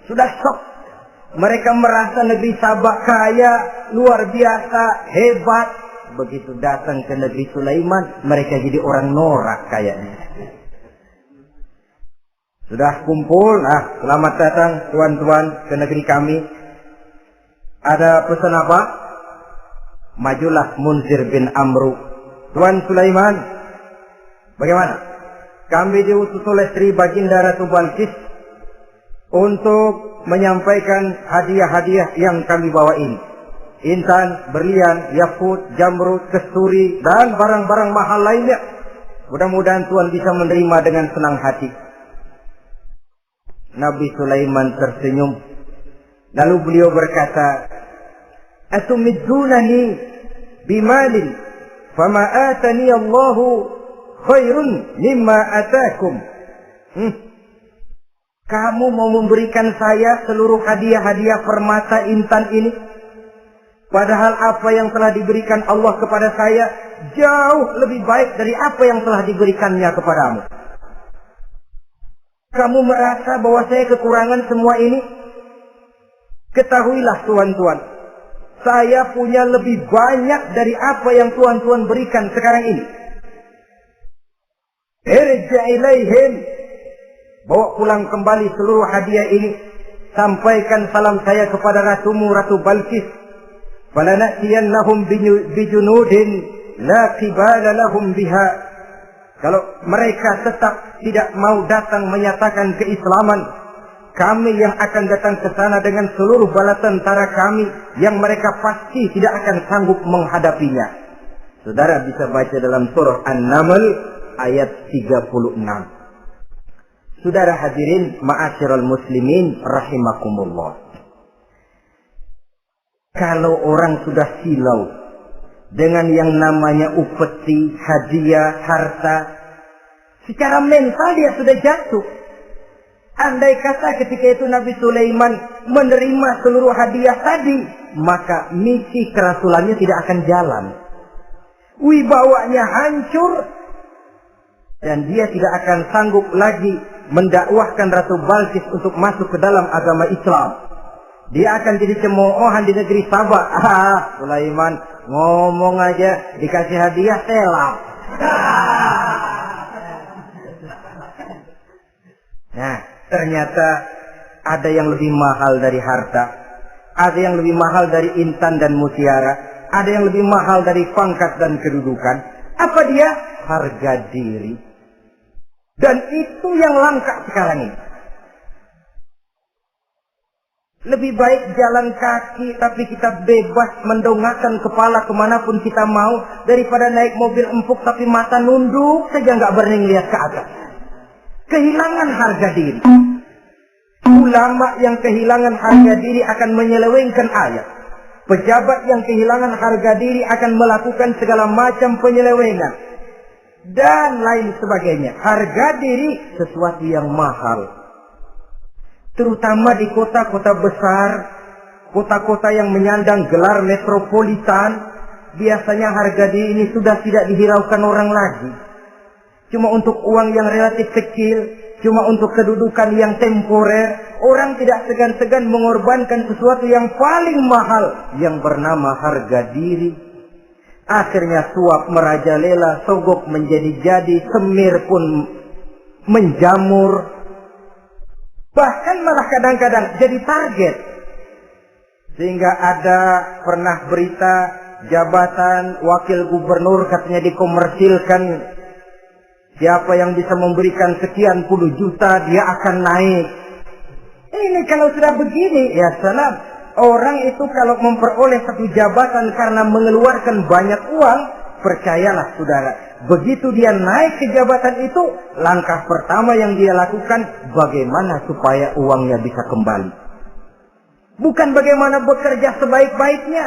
Sudah shock. Mereka merasa negeri Sabah kaya, luar biasa, hebat. Begitu datang ke negeri Sulaiman, mereka jadi orang norak kayaknya. Sudah kumpul, selamat datang tuan-tuan ke negeri kami. Ada pesan apa? Majulah Munzir bin Amru. Tuan Sulaiman, bagaimana? Kami diutus oleh Sri Baginda Ratu Balqis untuk menyampaikan hadiah-hadiah yang kami bawa ini. Intan, berlian, yakut, jamrud, kesturi, dan barang-barang mahal lainnya. Mudah-mudahan Tuhan bisa menerima dengan senang hati. Nabi Sulaiman tersenyum. Lalu beliau berkata, "Atumiddunani bimalin, fama atani Allahu khairun mimma atakum." Kamu mau memberikan saya seluruh hadiah-hadiah permata intan ini? Padahal apa yang telah diberikan Allah kepada saya jauh lebih baik dari apa yang telah diberikannya kepadamu. Kamu merasa bahwa saya kekurangan semua ini? Ketahuilah tuan-tuan, saya punya lebih banyak dari apa yang tuan-tuan berikan sekarang ini. Irja' ilaihim, bawa pulang kembali seluruh hadiah ini. Sampaikan salam saya kepada ratumu, Ratu Balqis. Falanatiyannahum bijunudin la qibala lahum biha. Kalau mereka tetap tidak mau datang menyatakan keislaman, kami yang akan datang ke sana dengan seluruh bala tentara kami yang mereka pasti tidak akan sanggup menghadapinya. Saudara bisa baca dalam surah An-Naml ayat 36. Saudara hadirin ma'asyiral muslimin rahimakumullah. Kalau orang sudah silau dengan yang namanya upeti, hadiah, harta, secara mental dia sudah jatuh. Andai kata ketika itu Nabi Sulaiman menerima seluruh hadiah tadi, maka misi kerasulannya tidak akan jalan. Wibawanya hancur, dan dia tidak akan sanggup lagi mendakwahkan Ratu Balqis untuk masuk ke dalam agama Islam. Dia akan jadi cemoohan di negeri Sabah. Sulaiman ngomong aja dikasih hadiah telap. Nah, ternyata ada yang lebih mahal dari harta, ada yang lebih mahal dari intan dan mutiara, ada yang lebih mahal dari pangkat dan kedudukan. Apa dia? Harga diri. Dan itu yang langka sekarang ini. Lebih baik jalan kaki tapi kita bebas mendongakkan kepala kemanapun kita mau, daripada naik mobil empuk tapi mata nunduk saja nggak berani lihat ke atas. Kehilangan harga diri. Ulama yang kehilangan harga diri akan menyelewengkan ayat. Pejabat yang kehilangan harga diri akan melakukan segala macam penyelewengan dan lain sebagainya. Harga diri sesuatu yang mahal, terutama di kota-kota besar, kota-kota yang menyandang gelar metropolitan. Biasanya harga diri ini sudah tidak dihiraukan orang lagi. Cuma untuk uang yang relatif kecil, cuma untuk kedudukan yang temporer, orang tidak segan-segan mengorbankan sesuatu yang paling mahal yang bernama harga diri. Akhirnya suap merajalela, sogok menjadi-jadi, semir pun menjamur. Bahkan malah kadang-kadang jadi target. Sehingga ada pernah berita jabatan wakil gubernur katanya dikomersilkan. Siapa yang bisa memberikan sekian puluh juta dia akan naik. Ini kalau sudah begini, ya salam. Orang itu kalau memperoleh satu jabatan karena mengeluarkan banyak uang, percayalah saudara, begitu dia naik ke jabatan itu, langkah pertama yang dia lakukan, bagaimana supaya uangnya bisa kembali. Bukan bagaimana bekerja sebaik-baiknya,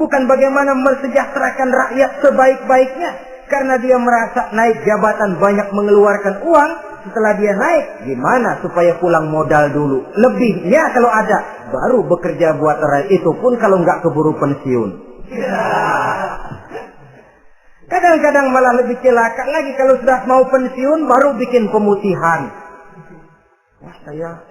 bukan bagaimana mensejahterakan rakyat sebaik-baiknya. Karena dia merasa naik jabatan banyak mengeluarkan uang, setelah dia naik, gimana supaya pulang modal dulu. Lebihnya kalau ada, baru bekerja buat rakyat, itu pun kalau nggak keburu pensiun. Kadang-kadang malah lebih celaka lagi, kalau sudah mau pensiun, baru bikin pemutihan. Wah, saya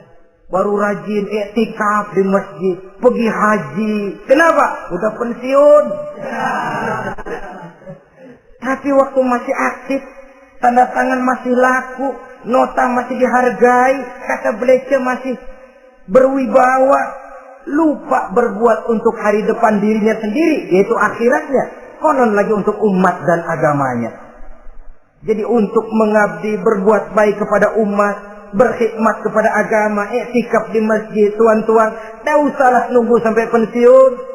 baru rajin iktikaf di masjid, pergi haji. Kenapa? Udah pensiun. Tapi waktu masih aktif, tanda tangan masih laku, nota masih dihargai, kata beliau masih berwibawa, lupa berbuat untuk hari depan dirinya sendiri, yaitu akhiratnya, konon lagi untuk umat dan agamanya. Jadi untuk mengabdi, berbuat baik kepada umat, berkhidmat kepada agama, iktikaf di masjid, tuan-tuan, tak usahlah nunggu sampai pensiun.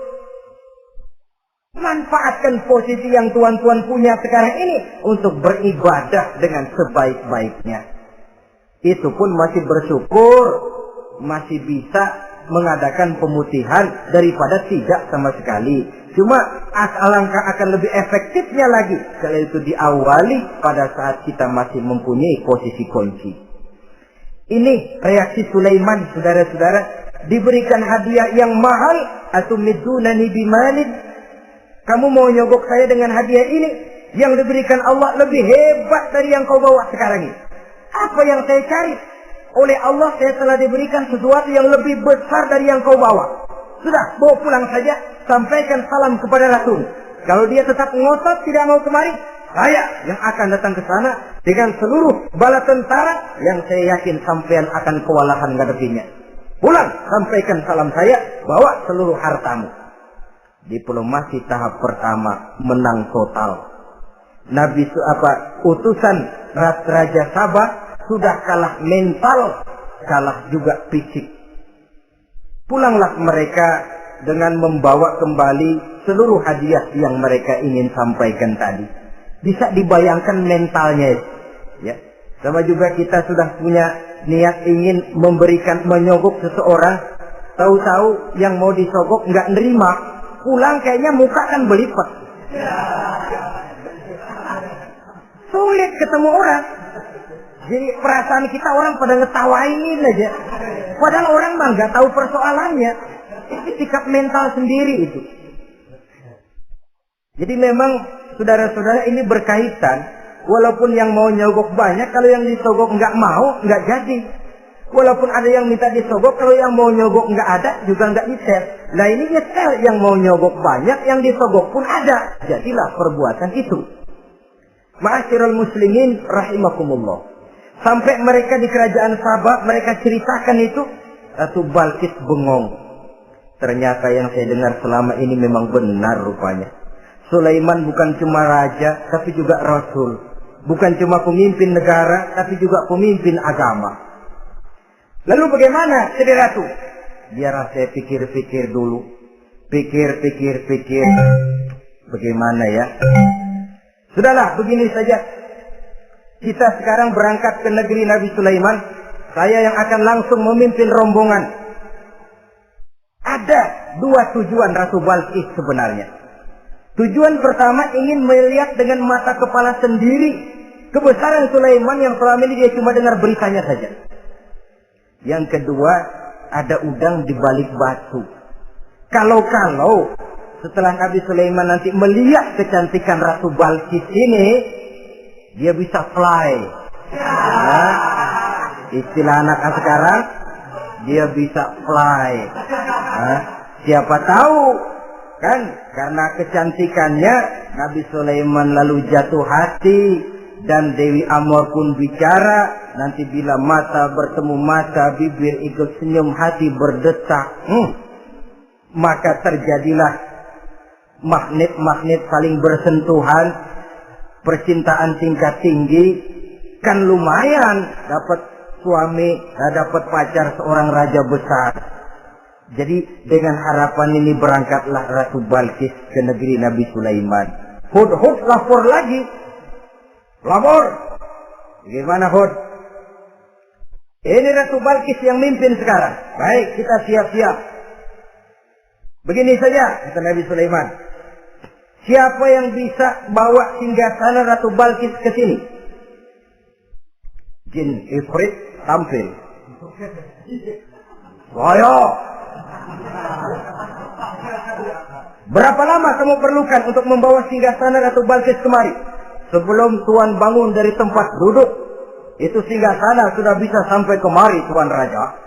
Manfaatkan posisi yang tuan-tuan punya sekarang ini untuk beribadah dengan sebaik-baiknya. Itu pun masih bersyukur, masih bisa mengadakan pemutihan daripada tidak sama sekali. Cuma alangkah akan lebih efektifnya lagi kalau itu diawali pada saat kita masih mempunyai posisi kunci. Ini reaksi Sulaiman, saudara-saudara. Diberikan hadiah yang mahal, atumidunani bimalin. Kamu mau nyogok saya dengan hadiah ini? Yang diberikan Allah lebih hebat dari yang kau bawa sekarang ini. Apa yang saya cari? Oleh Allah saya telah diberikan sesuatu yang lebih besar dari yang kau bawa. Sudah, bawa pulang saja. Sampaikan salam kepada Rasul. Kalau dia tetap ngotot tidak mau kemari, saya yang akan datang ke sana dengan seluruh bala tentara yang saya yakin sampean akan kewalahan ngadepinnya. Pulang, sampaikan salam saya, bawa seluruh hartamu. Diplomasi tahap pertama menang total. Utusan Raja Sabah sudah kalah mental, kalah juga fisik. Pulanglah mereka dengan membawa kembali seluruh hadiah yang mereka ingin sampaikan tadi. Bisa dibayangkan mentalnya, ya. Sama juga kita sudah punya niat ingin menyogok seseorang, tahu-tahu yang mau disogok nggak nerima. Pulang kayaknya muka kan belipat. Sulit ketemu orang. Jadi perasaan kita orang pada ngetawain aja. Padahal orang mah nggak tahu persoalannya. Itu sikap mental sendiri itu. Jadi memang saudara-saudara ini berkaitan. Walaupun yang mau nyogok banyak, kalau yang disogok nggak mau, nggak jadi. Walaupun ada yang minta disogok, kalau yang mau nyogok nggak ada, juga nggak nyetel. Nah ini nyetel, yang mau nyogok banyak, yang disogok pun ada. Jadilah perbuatan itu. Ma'asyiral muslimin rahimakumullah. Sampai mereka di kerajaan Sabah, mereka ceritakan itu, Ratu Balkis bengong. Ternyata yang saya dengar selama ini memang benar rupanya. Sulaiman bukan cuma raja, tapi juga rasul. Bukan cuma pemimpin negara, tapi juga pemimpin agama. Lalu bagaimana, Sri Ratu? biar saya pikir-pikir dulu. Pikir. Bagaimana ya? Sudahlah, begini saja. Kita sekarang berangkat ke negeri Nabi Sulaiman. Saya yang akan langsung memimpin rombongan. Ada dua tujuan Ratu Balqis sebenarnya. Tujuan pertama ingin melihat dengan mata kepala sendiri kebesaran Sulaiman yang selama ini dia cuma dengar beritanya saja. Yang kedua, ada udang di balik batu. Kalau setelah Nabi Sulaiman nanti melihat kecantikan Ratu Balqis ini, dia bisa fly. Nah, istilah anak sekarang, dia bisa fly. Nah, siapa tahu kan karena kecantikannya Nabi Sulaiman lalu jatuh hati dan Dewi Amor pun bicara. Nanti bila mata bertemu mata, bibir ikut senyum, hati berdetak. Maka terjadilah magnet-magnet saling bersentuhan, percintaan tingkat tinggi. Kan lumayan dapat suami, dapat pacar seorang raja besar. Jadi dengan harapan ini berangkatlah Ratu Balqis ke negeri Nabi Sulaiman. Hud lapor lagi. Lapor. Gimana Hud? Ini Ratu Balqis yang mimpin sekarang. Baik, kita siap-siap. Begini saja, kata Nabi Sulaiman. Siapa yang bisa bawa singgasana Ratu Balqis ke sini? Jin Ifrit tampil. Saya. Berapa lama kamu perlukan untuk membawa singgasana Ratu Balqis kemari? Sebelum Tuan bangun dari tempat duduk, itu singgasana sudah bisa sampai kemari, Tuan Raja.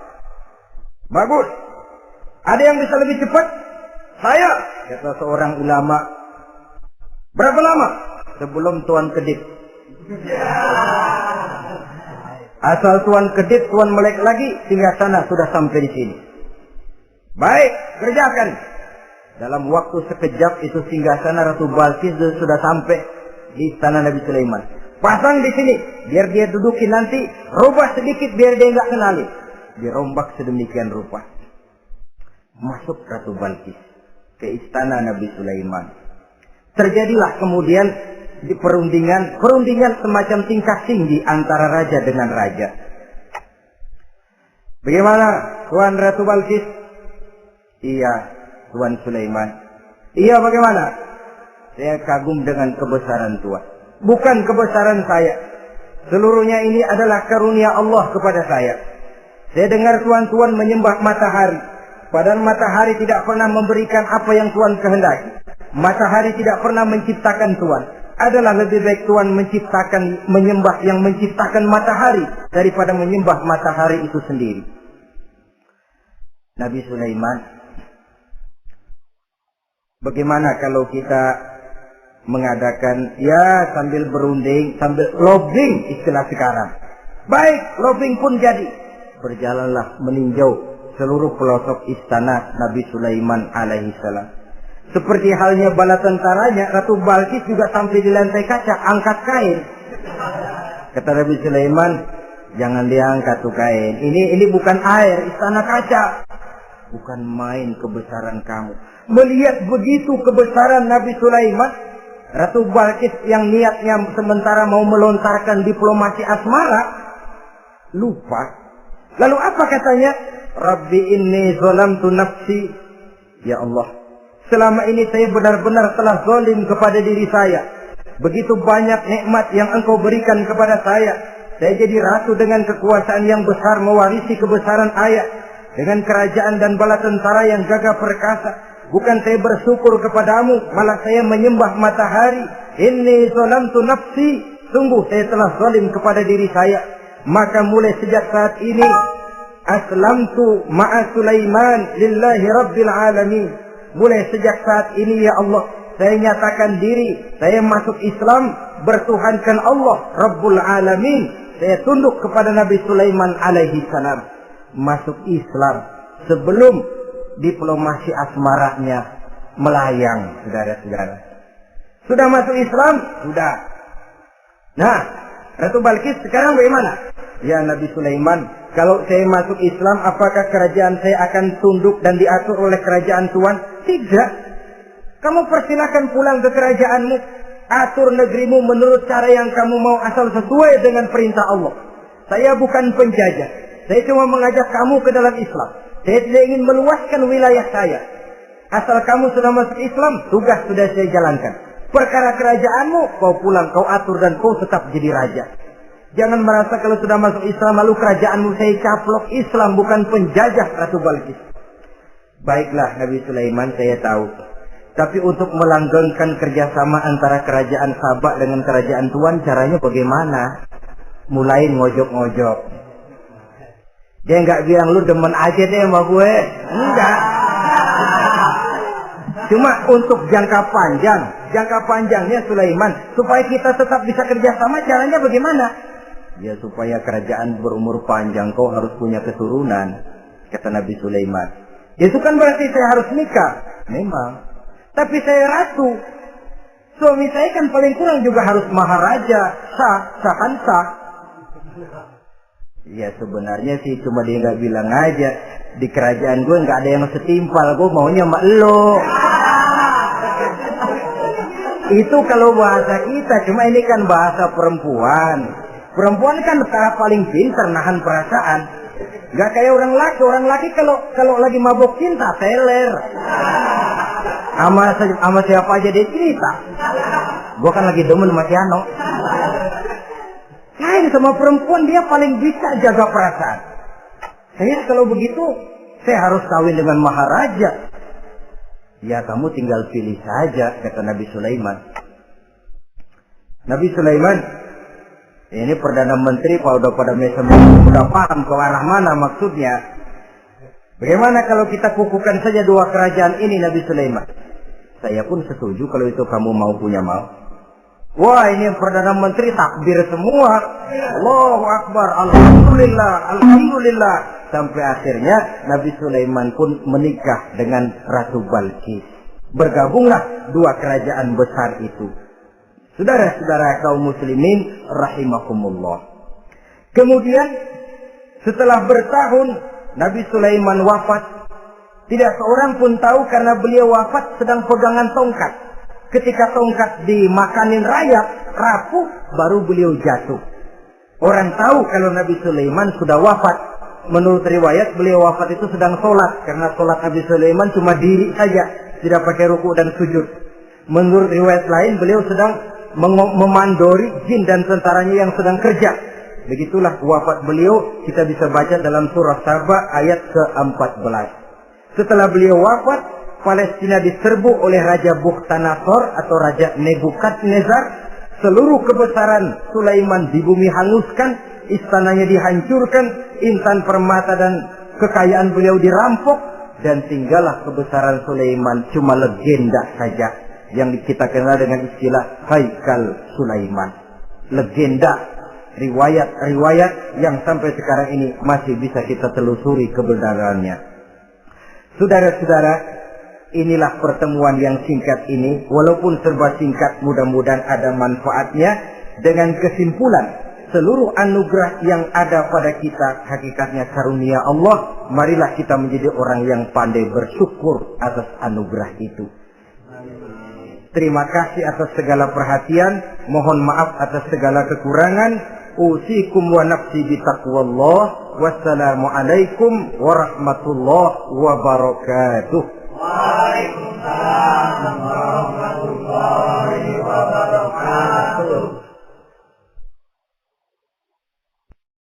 Bagus. Ada yang bisa lebih cepat? Saya, kata seorang ulama. Berapa lama? Sebelum Tuan kedip. Asal Tuan kedip, Tuan melek lagi, singgasana sudah sampai di sini. Baik, kerjakan. Dalam waktu sekejap itu singgasana Ratu Balqis sudah sampai di istana Nabi Sulaiman. Pasang di sini, biar dia dudukin nanti, rubah sedikit biar dia nggak kenali. Dirombak sedemikian rupa. Masuk Ratu Balqis ke istana Nabi Sulaiman. Terjadilah kemudian di perundingan semacam tingkat tinggi antara raja dengan raja. Bagaimana Tuan Ratu Balqis? Iya, Tuan Sulaiman. Iya, bagaimana? Saya kagum dengan kebesaran Tuan. Bukan kebesaran saya. Seluruhnya ini adalah karunia Allah kepada saya. Saya dengar Tuan menyembah matahari. Padahal matahari tidak pernah memberikan apa yang Tuan kehendaki. Matahari tidak pernah menciptakan Tuan. Adalah lebih baik Tuan menyembah yang menciptakan matahari daripada menyembah matahari itu sendiri. Nabi Sulaiman, bagaimana kalau kita mengadakan ya sambil berunding, sambil lobbying istilah sekarang. Baik, lobbying pun jadi. Berjalanlah meninjau seluruh pelosok istana Nabi Sulaiman alaihissalam. Seperti halnya bala tentaranya, Ratu Balqis juga sampai di lantai kaca, angkat kain. Kata Nabi Sulaiman, jangan diangkat tuh kain. Ini bukan air, istana kaca. Bukan main kebesaran kamu. Melihat begitu kebesaran Nabi Sulaiman, Ratu Balqis yang niatnya sementara mau melontarkan diplomasi asmara, lupa. Lalu apa katanya? Rabbi inni zalamtu nafsi. Ya Allah, selama ini saya benar-benar telah zalim kepada diri saya. Begitu banyak nikmat yang Engkau berikan kepada saya. Saya jadi ratu dengan kekuasaan yang besar, mewarisi kebesaran ayah, dengan kerajaan dan bala tentara yang gagah perkasa. Bukan saya bersyukur kepadamu, malah saya menyembah matahari. Inni zalamtu nafsi. Sungguh saya telah zalim kepada diri saya. Maka mulai sejak saat ini, aslamtu ma'a Sulaiman lillahi rabbil alamin. Mulai sejak saat ini ya Allah, saya nyatakan diri, saya masuk Islam, bertuhankan Allah Rabbul Alamin. Saya tunduk kepada Nabi Sulaiman alaihi salam. Masuk Islam sebelum diplomasi asmaranya melayang, saudara-saudara. Sudah masuk Islam? Sudah. Nah, Ratu Balqis sekarang bagaimana? Ya Nabi Sulaiman, kalau saya masuk Islam, apakah kerajaan saya akan tunduk dan diatur oleh kerajaan Tuhan? Tidak. Kamu persilahkan pulang ke kerajaanmu. Atur negerimu menurut cara yang kamu mau, asal sesuai dengan perintah Allah. Saya bukan penjajah. Saya cuma mengajak kamu ke dalam Islam. Saya tidak ingin meluaskan wilayah saya. Asal kamu sudah masuk Islam, tugas sudah saya jalankan. Perkara kerajaanmu, kau pulang, kau atur dan kau tetap jadi raja. Jangan merasa kalau sudah masuk Islam lalu kerajaanmu saya caplok. Islam bukan penjajah Ratu Balkis. Baiklah Nabi Sulaiman, saya tahu. Tapi untuk melanggengkan kerjasama antara kerajaan Sabak dengan kerajaan Tuhan, caranya bagaimana? Mulai ngojok-ngojok. Dia nggak bilang lu demen aja deh sama gue. Enggak. Cuma untuk jangka panjangnya Sulaiman, supaya kita tetap bisa kerjasama, caranya bagaimana? Ya supaya kerajaan berumur panjang, kau harus punya keturunan, kata Nabi Sulaiman. Itu kan berarti saya harus nikah. Memang. Tapi saya ratu. Suami saya kan paling kurang juga harus maharaja, sah. Ya sebenarnya sih cuma dia nggak bilang aja. Di kerajaan gue nggak ada yang setimpal, gue maunya sama elo. Itu kalau bahasa kita, cuma ini kan bahasa perempuan. Perempuan kan paling pintar nahan perasaan. Nggak kayak orang laki kalau lagi mabok cinta teler. Sama siapa aja dia cerita. Gue kan lagi demen sama si Ano. Lain sama perempuan, dia paling bisa jaga perasaan. Saya kalau begitu, saya harus kawin dengan maharaja. Ya kamu tinggal pilih saja, kata Nabi Sulaiman. Nabi Sulaiman, ini Perdana Menteri kalau udah pada udah paham ke arah mana maksudnya. Bagaimana kalau kita kukuhkan saja dua kerajaan ini, Nabi Sulaiman? Saya pun setuju kalau itu kamu punya mau. Wah, ini Perdana Menteri takbir semua. Allahu Akbar, Alhamdulillah. Sampai akhirnya Nabi Sulaiman pun menikah dengan Ratu Balkis. Bergabunglah dua kerajaan besar itu. Saudara-saudara kaum muslimin rahimakumullah. Kemudian setelah bertahun Nabi Sulaiman wafat. Tidak seorang pun tahu karena beliau wafat sedang pegangan tongkat. Ketika tongkat dimakanin rayap, rapuh, baru beliau jatuh. Orang tahu kalau Nabi Sulaiman sudah wafat. Menurut riwayat beliau wafat itu sedang sholat. Karena sholat Nabi Sulaiman cuma diri saja, tidak pakai ruku dan sujud. Menurut riwayat lain beliau sedang memandori jin dan tentaranya yang sedang kerja. Begitulah wafat beliau, kita bisa baca dalam surah Saba ayat ke-14. Setelah beliau wafat, Palestina diserbu oleh Raja Bukhtanasor atau Raja Nebukadnezar. Seluruh kebesaran Sulaiman di bumi hanguskan, istananya dihancurkan, intan permata dan kekayaan beliau dirampok, dan tinggallah kebesaran Sulaiman cuma legenda saja yang kita kenal dengan istilah Haikal Sulaiman. Legenda, riwayat-riwayat yang sampai sekarang ini masih bisa kita telusuri kebenarannya. Saudara-saudara, inilah pertemuan yang singkat ini, walaupun serba singkat, mudah-mudahan ada manfaatnya. Dengan kesimpulan, seluruh anugerah yang ada pada kita hakikatnya karunia Allah. Marilah kita menjadi orang yang pandai bersyukur atas anugerah itu. Terima kasih atas segala perhatian, mohon maaf atas segala kekurangan. Usikum wa nafsi bitaqwallah. Wassalamualaikum warahmatullahi wabarakatuh. Waalaikumsalam warahmatullahi wabarakatuh.